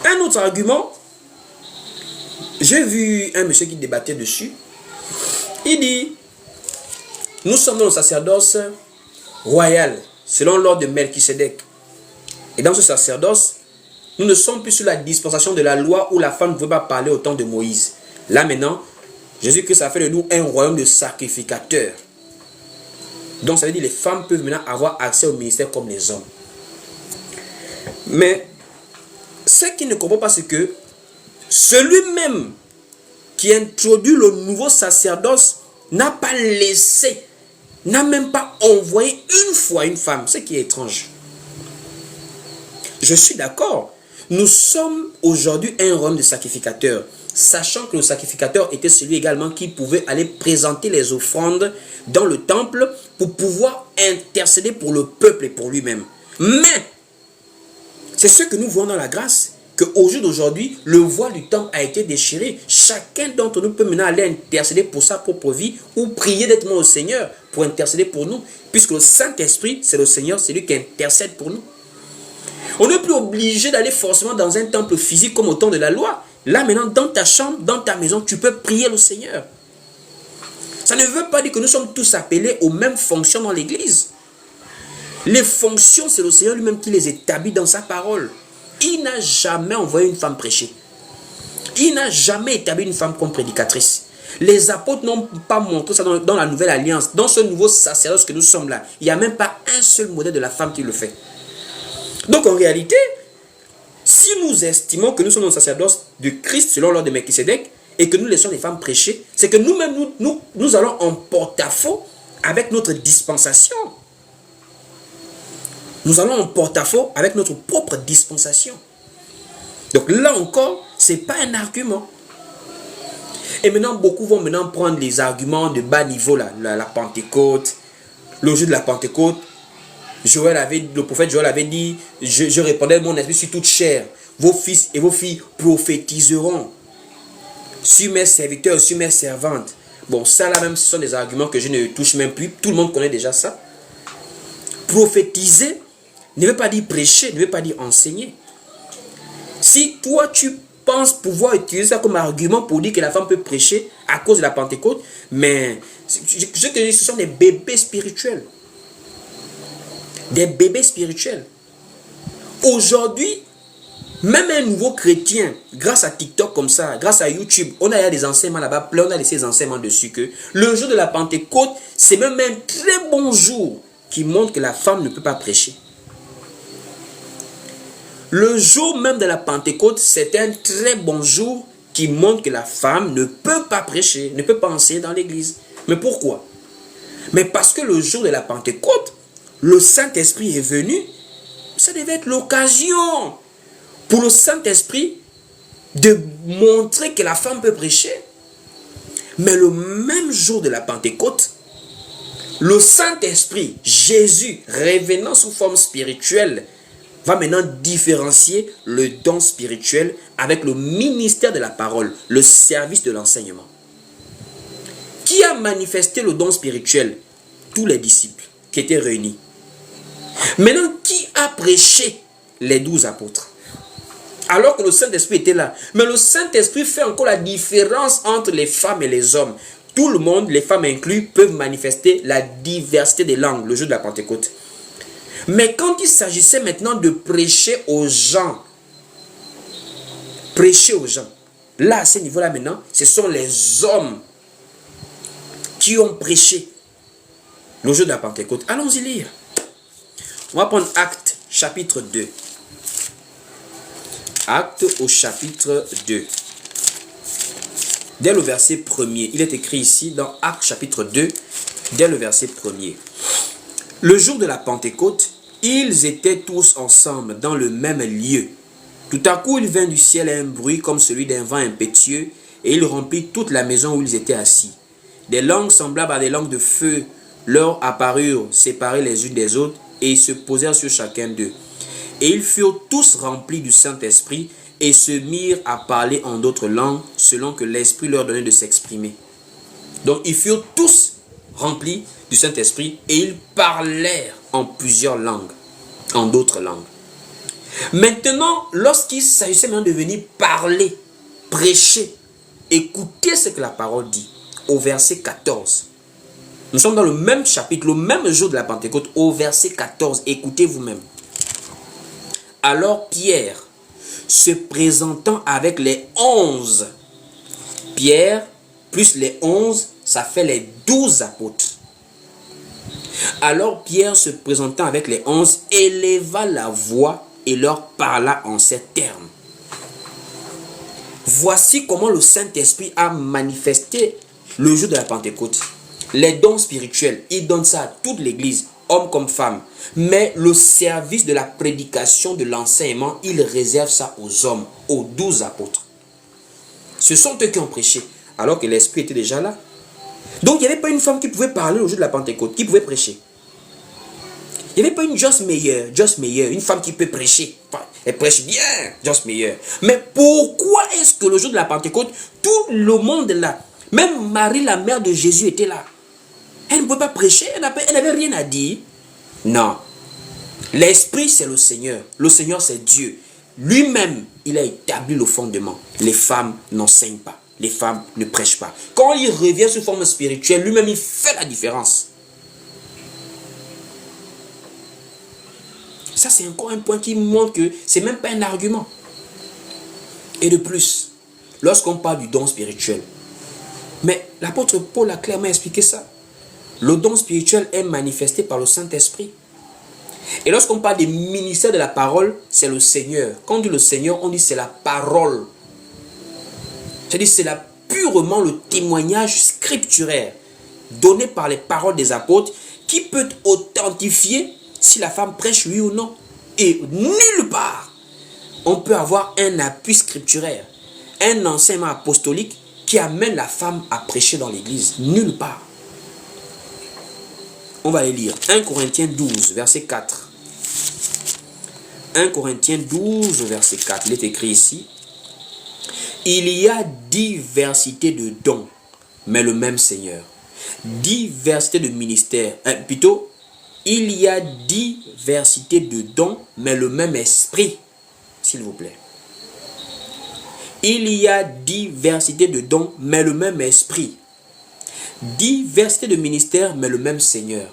Un autre argument, j'ai vu un monsieur qui débattait dessus. Il dit, nous sommes dans le sacerdoce royal, selon l'ordre de Melchisédek. Et dans ce sacerdoce, nous ne sommes plus sous la dispensation de la loi où la femme ne pouvait pas parler au temps de Moïse. Là maintenant, Jésus-Christ a fait de nous un royaume de sacrificateurs. Donc ça veut dire que les femmes peuvent maintenant avoir accès au ministère comme les hommes. Mais ce qu'il ne comprend pas, c'est que celui-même qui introduit le nouveau sacerdoce n'a pas laissé, n'a même pas envoyé une fois une femme, ce qui est étrange. Je suis d'accord. Nous sommes aujourd'hui un royaume de sacrificateurs, sachant que le sacrificateur était celui également qui pouvait aller présenter les offrandes dans le temple pour pouvoir intercéder pour le peuple et pour lui-même. Mais, c'est ce que nous voyons dans la grâce, qu'au jour d'aujourd'hui, le voile du temple a été déchiré. Chacun d'entre nous peut maintenant aller intercéder pour sa propre vie ou prier directement au Seigneur pour intercéder pour nous, puisque le Saint-Esprit, c'est le Seigneur, c'est lui qui intercède pour nous. On n'est plus obligé d'aller forcément dans un temple physique comme au temps de la loi. Là maintenant, dans ta chambre, dans ta maison, tu peux prier le Seigneur. Ça ne veut pas dire que nous sommes tous appelés aux mêmes fonctions dans l'église. Les fonctions, c'est le Seigneur lui-même qui les établit dans sa parole. Il n'a jamais envoyé une femme prêcher. Il n'a jamais établi une femme comme prédicatrice. Les apôtres n'ont pas montré ça dans la nouvelle alliance. Dans ce nouveau sacerdoce que nous sommes là, il n'y a même pas un seul modèle de la femme qui le fait. Donc en réalité, si nous estimons que nous sommes dans le sacerdoce de Christ selon l'ordre de Melchisédek et que nous laissons les femmes prêcher, c'est que nous-mêmes, nous allons en porte-à-faux avec notre dispensation. Nous allons en porte-à-faux avec notre propre dispensation. Donc là encore, ce n'est pas un argument. Et maintenant, beaucoup vont maintenant prendre les arguments de bas niveau, là, la Pentecôte, le jour de la Pentecôte. Le prophète Joël avait dit, je répandrai mon esprit sur toute chair. Vos fils et vos filles prophétiseront sur mes serviteurs, sur mes servantes. Bon, ça là même, ce sont des arguments que je ne touche même plus. Tout le monde connaît déjà ça. Prophétiser ne veut pas dire prêcher, ne veut pas dire enseigner. Si toi tu penses pouvoir utiliser ça comme argument pour dire que la femme peut prêcher à cause de la Pentecôte, mais ce que je dis, ce sont des bébés spirituels. Des bébés spirituels. Aujourd'hui, même un nouveau chrétien, grâce à TikTok comme ça, grâce à YouTube, on a des enseignements là-bas, plein, on a laissé des enseignements dessus que le jour de la Pentecôte, c'est même un très bon jour qui montre que la femme ne peut pas prêcher. Le jour même de la Pentecôte, c'est un très bon jour qui montre que la femme ne peut pas prêcher, ne peut pas enseigner dans l'église. Mais pourquoi? Mais parce que le jour de la Pentecôte, le Saint-Esprit est venu, ça devait être l'occasion pour le Saint-Esprit de montrer que la femme peut prêcher. Mais le même jour de la Pentecôte, le Saint-Esprit, Jésus, revenant sous forme spirituelle, va maintenant différencier le don spirituel avec le ministère de la parole, le service de l'enseignement. Qui a manifesté le don spirituel? Tous les disciples qui étaient réunis. Maintenant, qui a prêché? Les 12 apôtres. Alors que le Saint-Esprit était là. Mais le Saint-Esprit fait encore la différence entre les femmes et les hommes. Tout le monde, les femmes inclus, peuvent manifester la diversité des langues le jour de la Pentecôte. Mais quand il s'agissait maintenant de prêcher aux gens, là, à ce niveau-là maintenant, ce sont les hommes qui ont prêché le jour de la Pentecôte. Allons-y lire. On va prendre Actes, chapitre 2. Actes au chapitre 2. Dès le verset 1er, il est écrit ici dans Actes, chapitre 2, dès le verset 1er. Le jour de la Pentecôte, ils étaient tous ensemble dans le même lieu. Tout à coup, il vint du ciel un bruit comme celui d'un vent impétueux, et il remplit toute la maison où ils étaient assis. Des langues semblables à des langues de feu leur apparurent, séparées les unes des autres, et ils se posèrent sur chacun d'eux. Et ils furent tous remplis du Saint-Esprit, et se mirent à parler en d'autres langues, selon que l'Esprit leur donnait de s'exprimer. Donc, ils furent tous remplis du Saint-Esprit, et ils parlèrent en plusieurs langues, en d'autres langues. Maintenant, lorsqu'il s'agissait maintenant de venir parler, prêcher, écouter ce que la parole dit, au verset 14. Nous sommes dans le même chapitre, le même jour de la Pentecôte, au verset 14. Écoutez vous-même. Alors Pierre, se présentant avec les 11, Pierre plus les 11, ça fait les 12 apôtres. Alors Pierre, se présentant avec les 11, éleva la voix et leur parla en ces termes. Voici comment le Saint-Esprit a manifesté le jour de la Pentecôte. Les dons spirituels, il donne ça à toute l'Église, hommes comme femmes. Mais le service de la prédication, de l'enseignement, il réserve ça aux hommes, aux 12 apôtres. Ce sont eux qui ont prêché, alors que l'Esprit était déjà là. Donc il n'y avait pas une femme qui pouvait parler au jour de la Pentecôte, qui pouvait prêcher. Il n'y avait pas une Joyce Meyer, une femme qui peut prêcher. Enfin, elle prêche bien, Joyce Meyer. Mais pourquoi est-ce que le jour de la Pentecôte, tout le monde est là? Même Marie, la mère de Jésus, était là. Elle ne pouvait pas prêcher, elle n'avait rien à dire. Non. L'Esprit, c'est le Seigneur. Le Seigneur, c'est Dieu. Lui-même, il a établi le fondement. Les femmes n'enseignent pas. Les femmes ne prêchent pas. Quand il revient sous forme spirituelle, lui-même, il fait la différence. Ça, c'est encore un point qui montre que ce n'est même pas un argument. Et de plus, lorsqu'on parle du don spirituel, mais l'apôtre Paul a clairement expliqué ça. Le don spirituel est manifesté par le Saint-Esprit. Et lorsqu'on parle des ministères de la parole, c'est le Seigneur. Quand on dit le Seigneur, on dit c'est la parole. C'est-à-dire c'est purement le témoignage scripturaire donné par les paroles des apôtres qui peut authentifier si la femme prêche oui ou non. Et nulle part on peut avoir un appui scripturaire, un enseignement apostolique qui amène la femme à prêcher dans l'église. Nulle part. On va aller lire 1 Corinthiens 12, verset 4. 1 Corinthiens 12, verset 4. Il est écrit ici. Il y a diversité de dons, mais le même Seigneur. Diversité de ministères. Plutôt, il y a diversité de dons, mais le même esprit. S'il vous plaît. Il y a diversité de dons, mais le même esprit. Diversité de ministères, mais le même Seigneur.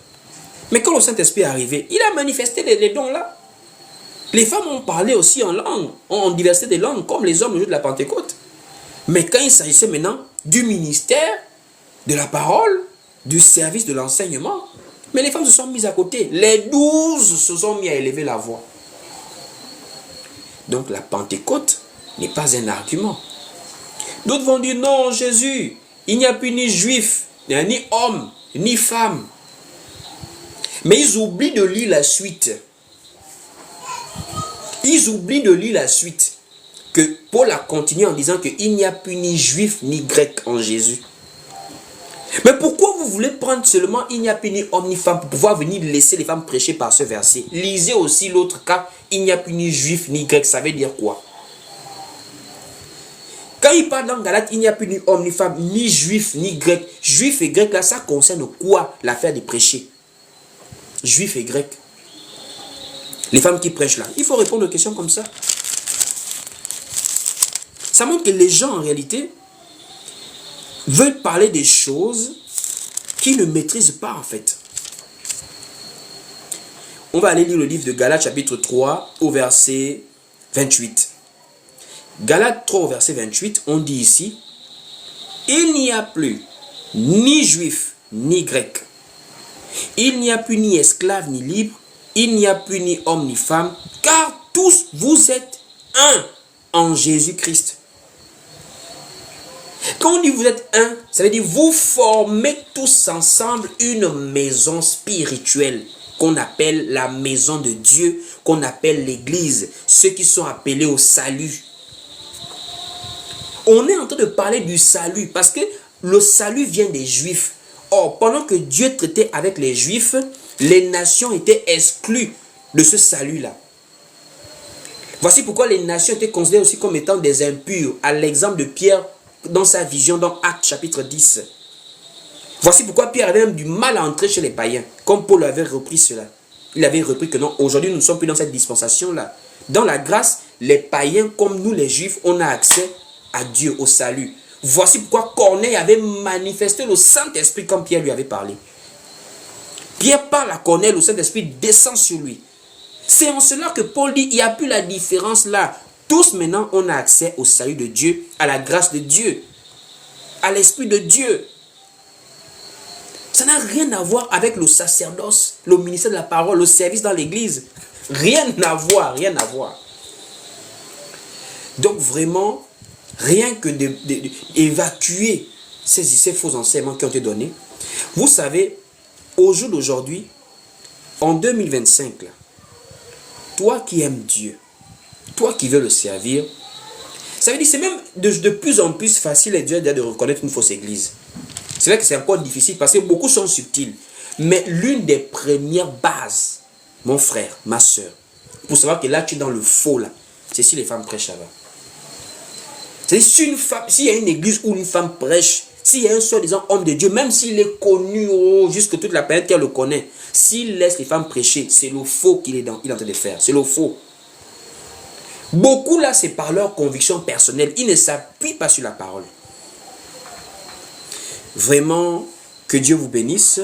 Mais quand le Saint-Esprit est arrivé, il a manifesté les dons là. Les femmes ont parlé aussi en langue, en diversité de langues, comme les hommes le jour de la Pentecôte. Mais quand il s'agissait maintenant du ministère, de la parole, du service de l'enseignement, mais les femmes se sont mises à côté. Les 12 se sont mis à élever la voix. Donc la Pentecôte n'est pas un argument. D'autres vont dire non, Jésus, il n'y a plus ni juif, ni homme, ni femme. Mais ils oublient de lire la suite. Ils oublient de lire la suite. Que Paul a continué en disant qu'il n'y a plus ni juif ni grec en Jésus. Mais pourquoi vous voulez prendre seulement il n'y a plus ni homme ni femme pour pouvoir venir laisser les femmes prêcher par ce verset? Lisez aussi l'autre cas, il n'y a plus ni juif ni grec. Ça veut dire quoi? Quand il parle dans Galates, il n'y a plus ni homme ni femme, ni juif ni grec. Juif et grec là, ça concerne quoi l'affaire de prêcher? Juif et grec. Les femmes qui prêchent là, il faut répondre aux questions comme ça. Ça montre que les gens en réalité veulent parler des choses qu'ils ne maîtrisent pas en fait. On va aller lire le livre de Galates chapitre 3 au verset 28. Galates 3 au verset 28, on dit ici, il n'y a plus ni juif ni grec. Il n'y a plus ni esclave ni libre. Il n'y a plus ni homme ni femme. Car tous vous êtes un en Jésus-Christ. Quand on dit vous êtes un, ça veut dire vous formez tous ensemble une maison spirituelle qu'on appelle la maison de Dieu, qu'on appelle l'église, ceux qui sont appelés au salut. On est en train de parler du salut parce que le salut vient des Juifs. Or, pendant que Dieu traitait avec les Juifs, les nations étaient exclues de ce salut-là. Voici pourquoi les nations étaient considérées aussi comme étant des impurs, à l'exemple de Pierre dans sa vision dans Actes chapitre 10. Voici pourquoi Pierre avait même du mal à entrer chez les païens, comme Paul avait repris cela. Il avait repris que non, aujourd'hui nous ne sommes plus dans cette dispensation-là. Dans la grâce, les païens comme nous les Juifs, on a accès à Dieu, au salut. Voici pourquoi Corneille avait manifesté le Saint-Esprit comme Pierre lui avait parlé. Pierre parle à Corneille, le Saint-Esprit descend sur lui. C'est en cela que Paul dit, il n'y a plus la différence là. Tous maintenant, on a accès au salut de Dieu, à la grâce de Dieu, à l'Esprit de Dieu. Ça n'a rien à voir avec le sacerdoce, le ministère de la parole, le service dans l'église. Rien à voir, rien à voir. Donc vraiment, rien que d'évacuer ces faux enseignements qui ont été donnés. Vous savez, au jour d'aujourd'hui, en 2025, là, toi qui aimes Dieu, toi qui veux le servir, ça veut dire que c'est même de plus en plus facile et dur de reconnaître une fausse église. C'est vrai que c'est encore difficile parce que beaucoup sont subtils. Mais l'une des premières bases, mon frère, ma soeur, pour savoir que là tu es dans le faux, là, c'est si les femmes prêchent là-bas. C'est si une femme, s'il y a une église où une femme prêche, s'il y a un soi-disant homme de Dieu, même s'il est connu, jusque toute la planète qui le connaît, s'il laisse les femmes prêcher, c'est le faux qu'il est en train de faire. C'est le faux. Beaucoup là, c'est par leur conviction personnelle. Ils ne s'appuient pas sur la parole. Vraiment, que Dieu vous bénisse.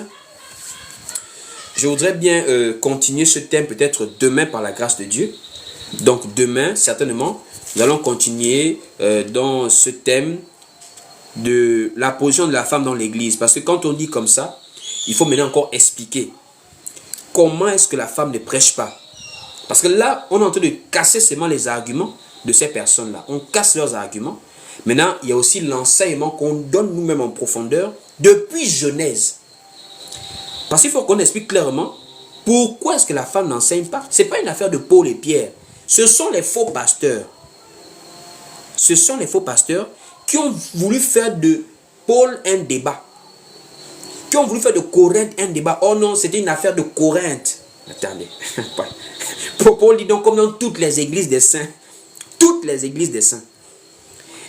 Je voudrais bien continuer ce thème peut-être demain par la grâce de Dieu. Donc demain, certainement, nous allons continuer dans ce thème de la position de la femme dans l'église. Parce que quand on dit comme ça, il faut maintenant encore expliquer comment est-ce que la femme ne prêche pas. Parce que là, on est en train de casser seulement les arguments de ces personnes-là. On casse leurs arguments. Maintenant, il y a aussi l'enseignement qu'on donne nous-mêmes en profondeur depuis Genèse. Parce qu'il faut qu'on explique clairement pourquoi est-ce que la femme n'enseigne pas. Ce n'est pas une affaire de Paul et Pierre. Ce sont les faux pasteurs. Ce sont les faux pasteurs qui ont voulu faire de Paul un débat. Qui ont voulu faire de Corinthe un débat. Oh non, c'était une affaire de Corinthe. Attendez. Paul dit donc comme dans toutes les églises des saints. Toutes les églises des saints.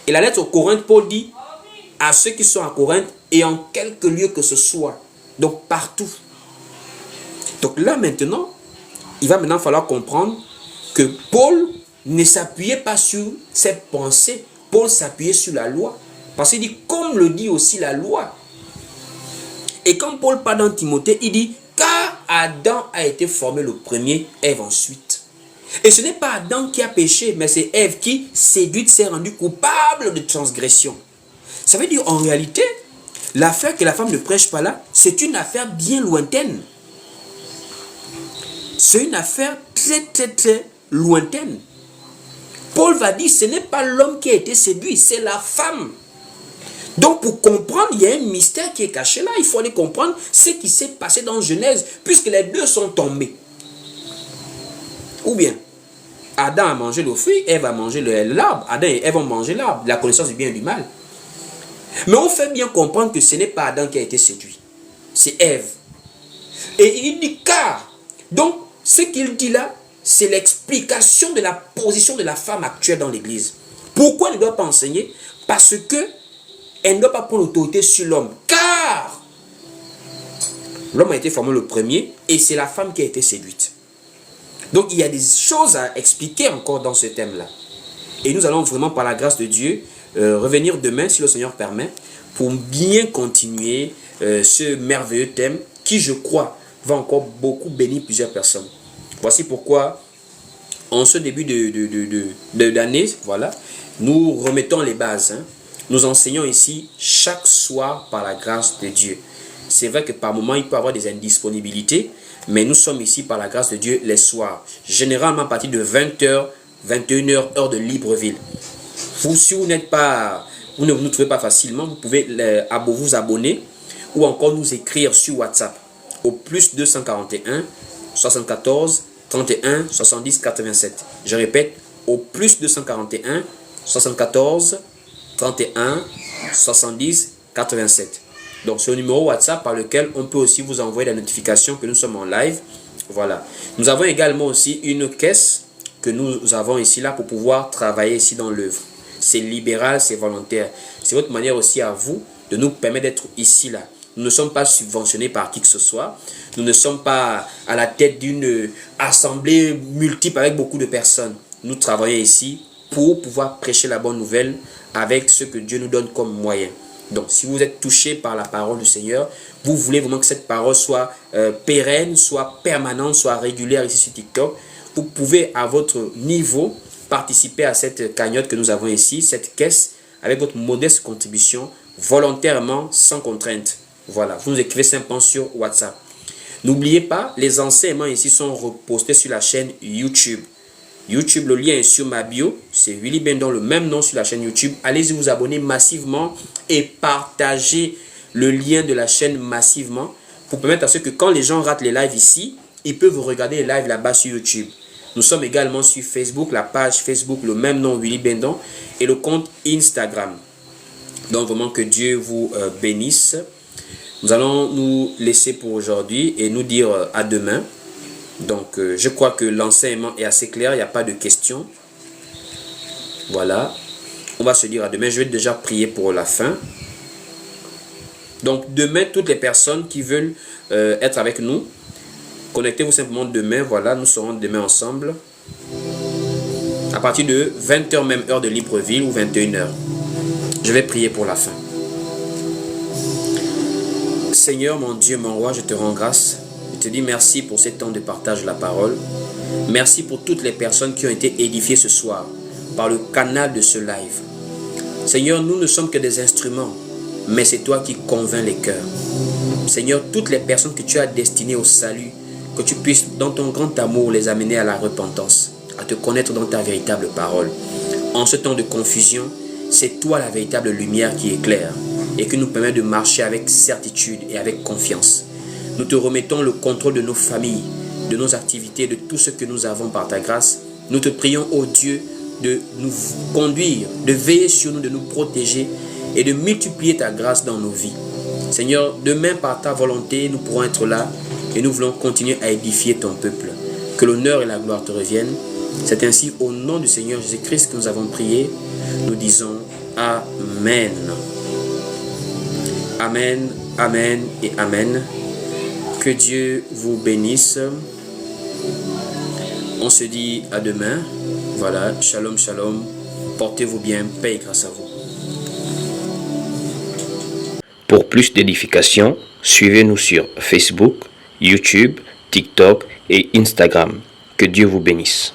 Et la lettre aux Corinthe, Paul dit à ceux qui sont à Corinthe et en quelque lieu que ce soit. Donc partout. Donc là maintenant, il va maintenant falloir comprendre que Paul ne s'appuyait pas sur ses pensées. Paul s'appuyait sur la loi. Parce qu'il dit, comme le dit aussi la loi. Et quand Paul parle dans Timothée, il dit, car Adam a été formé le premier, Ève ensuite. Et ce n'est pas Adam qui a péché, mais c'est Ève qui, séduite, s'est rendue coupable de transgression. Ça veut dire en réalité, l'affaire que la femme ne prêche pas là, c'est une affaire bien lointaine. C'est une affaire très lointaine. Paul va dire, ce n'est pas l'homme qui a été séduit, c'est la femme. Donc pour comprendre, il y a un mystère qui est caché là. Il faut aller comprendre ce qui s'est passé dans Genèse, puisque les deux sont tombés. Ou bien, Adam a mangé le fruit, Ève a mangé l'arbre. Adam et Ève ont mangé l'arbre, la connaissance du bien et du mal. Mais on fait bien comprendre que ce n'est pas Adam qui a été séduit. C'est Ève. Et il dit car. Donc, ce qu'il dit là, c'est l'explication de la position de la femme actuelle dans l'église. Pourquoi elle ne doit pas enseigner? Parce que elle ne doit pas prendre l'autorité sur l'homme. Car l'homme a été formé le premier et c'est la femme qui a été séduite. Donc, il y a des choses à expliquer encore dans ce thème-là. Et nous allons vraiment, par la grâce de Dieu, revenir demain, si le Seigneur permet, pour bien continuer ce merveilleux thème qui, je crois, va encore beaucoup bénir plusieurs personnes. Voici pourquoi, en ce début d'année, voilà, nous remettons les bases. Nous enseignons ici chaque soir par la grâce de Dieu. C'est vrai que par moment, il peut y avoir des indisponibilités, mais nous sommes ici par la grâce de Dieu les soirs. Généralement à partir de 20h, 21h, heure de Libreville. Si vous n'êtes pas, vous ne nous trouvez pas facilement, vous pouvez vous abonner ou encore nous écrire sur WhatsApp au plus 241 74 31 70 87. Je répète, au plus 241 74 31 70 87. Donc c'est le numéro WhatsApp par lequel on peut aussi vous envoyer la notification que nous sommes en live. Voilà. Nous avons également aussi une caisse que nous avons ici là pour pouvoir travailler ici dans l'œuvre. C'est libéral, c'est volontaire. C'est votre manière aussi à vous de nous permettre d'être ici là. Nous ne sommes pas subventionnés par qui que ce soit. Nous ne sommes pas à la tête d'une assemblée multiple avec beaucoup de personnes. Nous travaillons ici pour pouvoir prêcher la bonne nouvelle avec ce que Dieu nous donne comme moyen. Donc, si vous êtes touché par la parole du Seigneur, vous voulez vraiment que cette parole soit pérenne, soit permanente, soit régulière ici sur TikTok, vous pouvez à votre niveau participer à cette cagnotte que nous avons ici, cette caisse, avec votre modeste contribution, volontairement, sans contrainte. Voilà, vous nous écrivez simplement sur WhatsApp. N'oubliez pas, les enseignements ici sont repostés sur la chaîne YouTube. YouTube, le lien est sur ma bio. C'est Willy Bendon, le même nom sur la chaîne YouTube. Allez-y vous abonner massivement et partagez le lien de la chaîne massivement pour permettre à ceux que quand les gens ratent les lives ici, ils peuvent regarder les lives là-bas sur YouTube. Nous sommes également sur Facebook, la page Facebook, le même nom, Willy Bendon, et le compte Instagram. Donc vraiment que Dieu vous bénisse. Nous allons nous laisser pour aujourd'hui et nous dire à demain. Donc je crois que l'enseignement est assez clair, il n'y a pas de questions. Voilà. On va se dire à demain. Je vais déjà prier pour la fin. Donc demain, toutes les personnes qui veulent être avec nous, connectez-vous simplement demain. Voilà, nous serons demain ensemble. À partir de 20h même heure de Libreville ou 21h. Je vais prier pour la fin. Seigneur, mon Dieu, mon roi, je te rends grâce. Je te dis merci pour ce temps de partage de la parole. Merci pour toutes les personnes qui ont été édifiées ce soir par le canal de ce live. Seigneur, nous ne sommes que des instruments, mais c'est toi qui convaincs les cœurs. Seigneur, toutes les personnes que tu as destinées au salut, que tu puisses, dans ton grand amour, les amener à la repentance, à te connaître dans ta véritable parole. En ce temps de confusion, c'est toi la véritable lumière qui éclaire et qui nous permet de marcher avec certitude et avec confiance. Nous te remettons le contrôle de nos familles, de nos activités, de tout ce que nous avons par ta grâce. Nous te prions, ô Dieu, de nous conduire, de veiller sur nous, de nous protéger et de multiplier ta grâce dans nos vies. Seigneur, demain par ta volonté, nous pourrons être là et nous voulons continuer à édifier ton peuple. Que l'honneur et la gloire te reviennent. C'est ainsi au nom du Seigneur Jésus-Christ que nous avons prié. Nous disons Amen. Amen, Amen et Amen. Que Dieu vous bénisse. On se dit à demain. Voilà, shalom, shalom. Portez-vous bien, paix et grâce à vous. Pour plus d'édification, suivez-nous sur Facebook, YouTube, TikTok et Instagram. Que Dieu vous bénisse.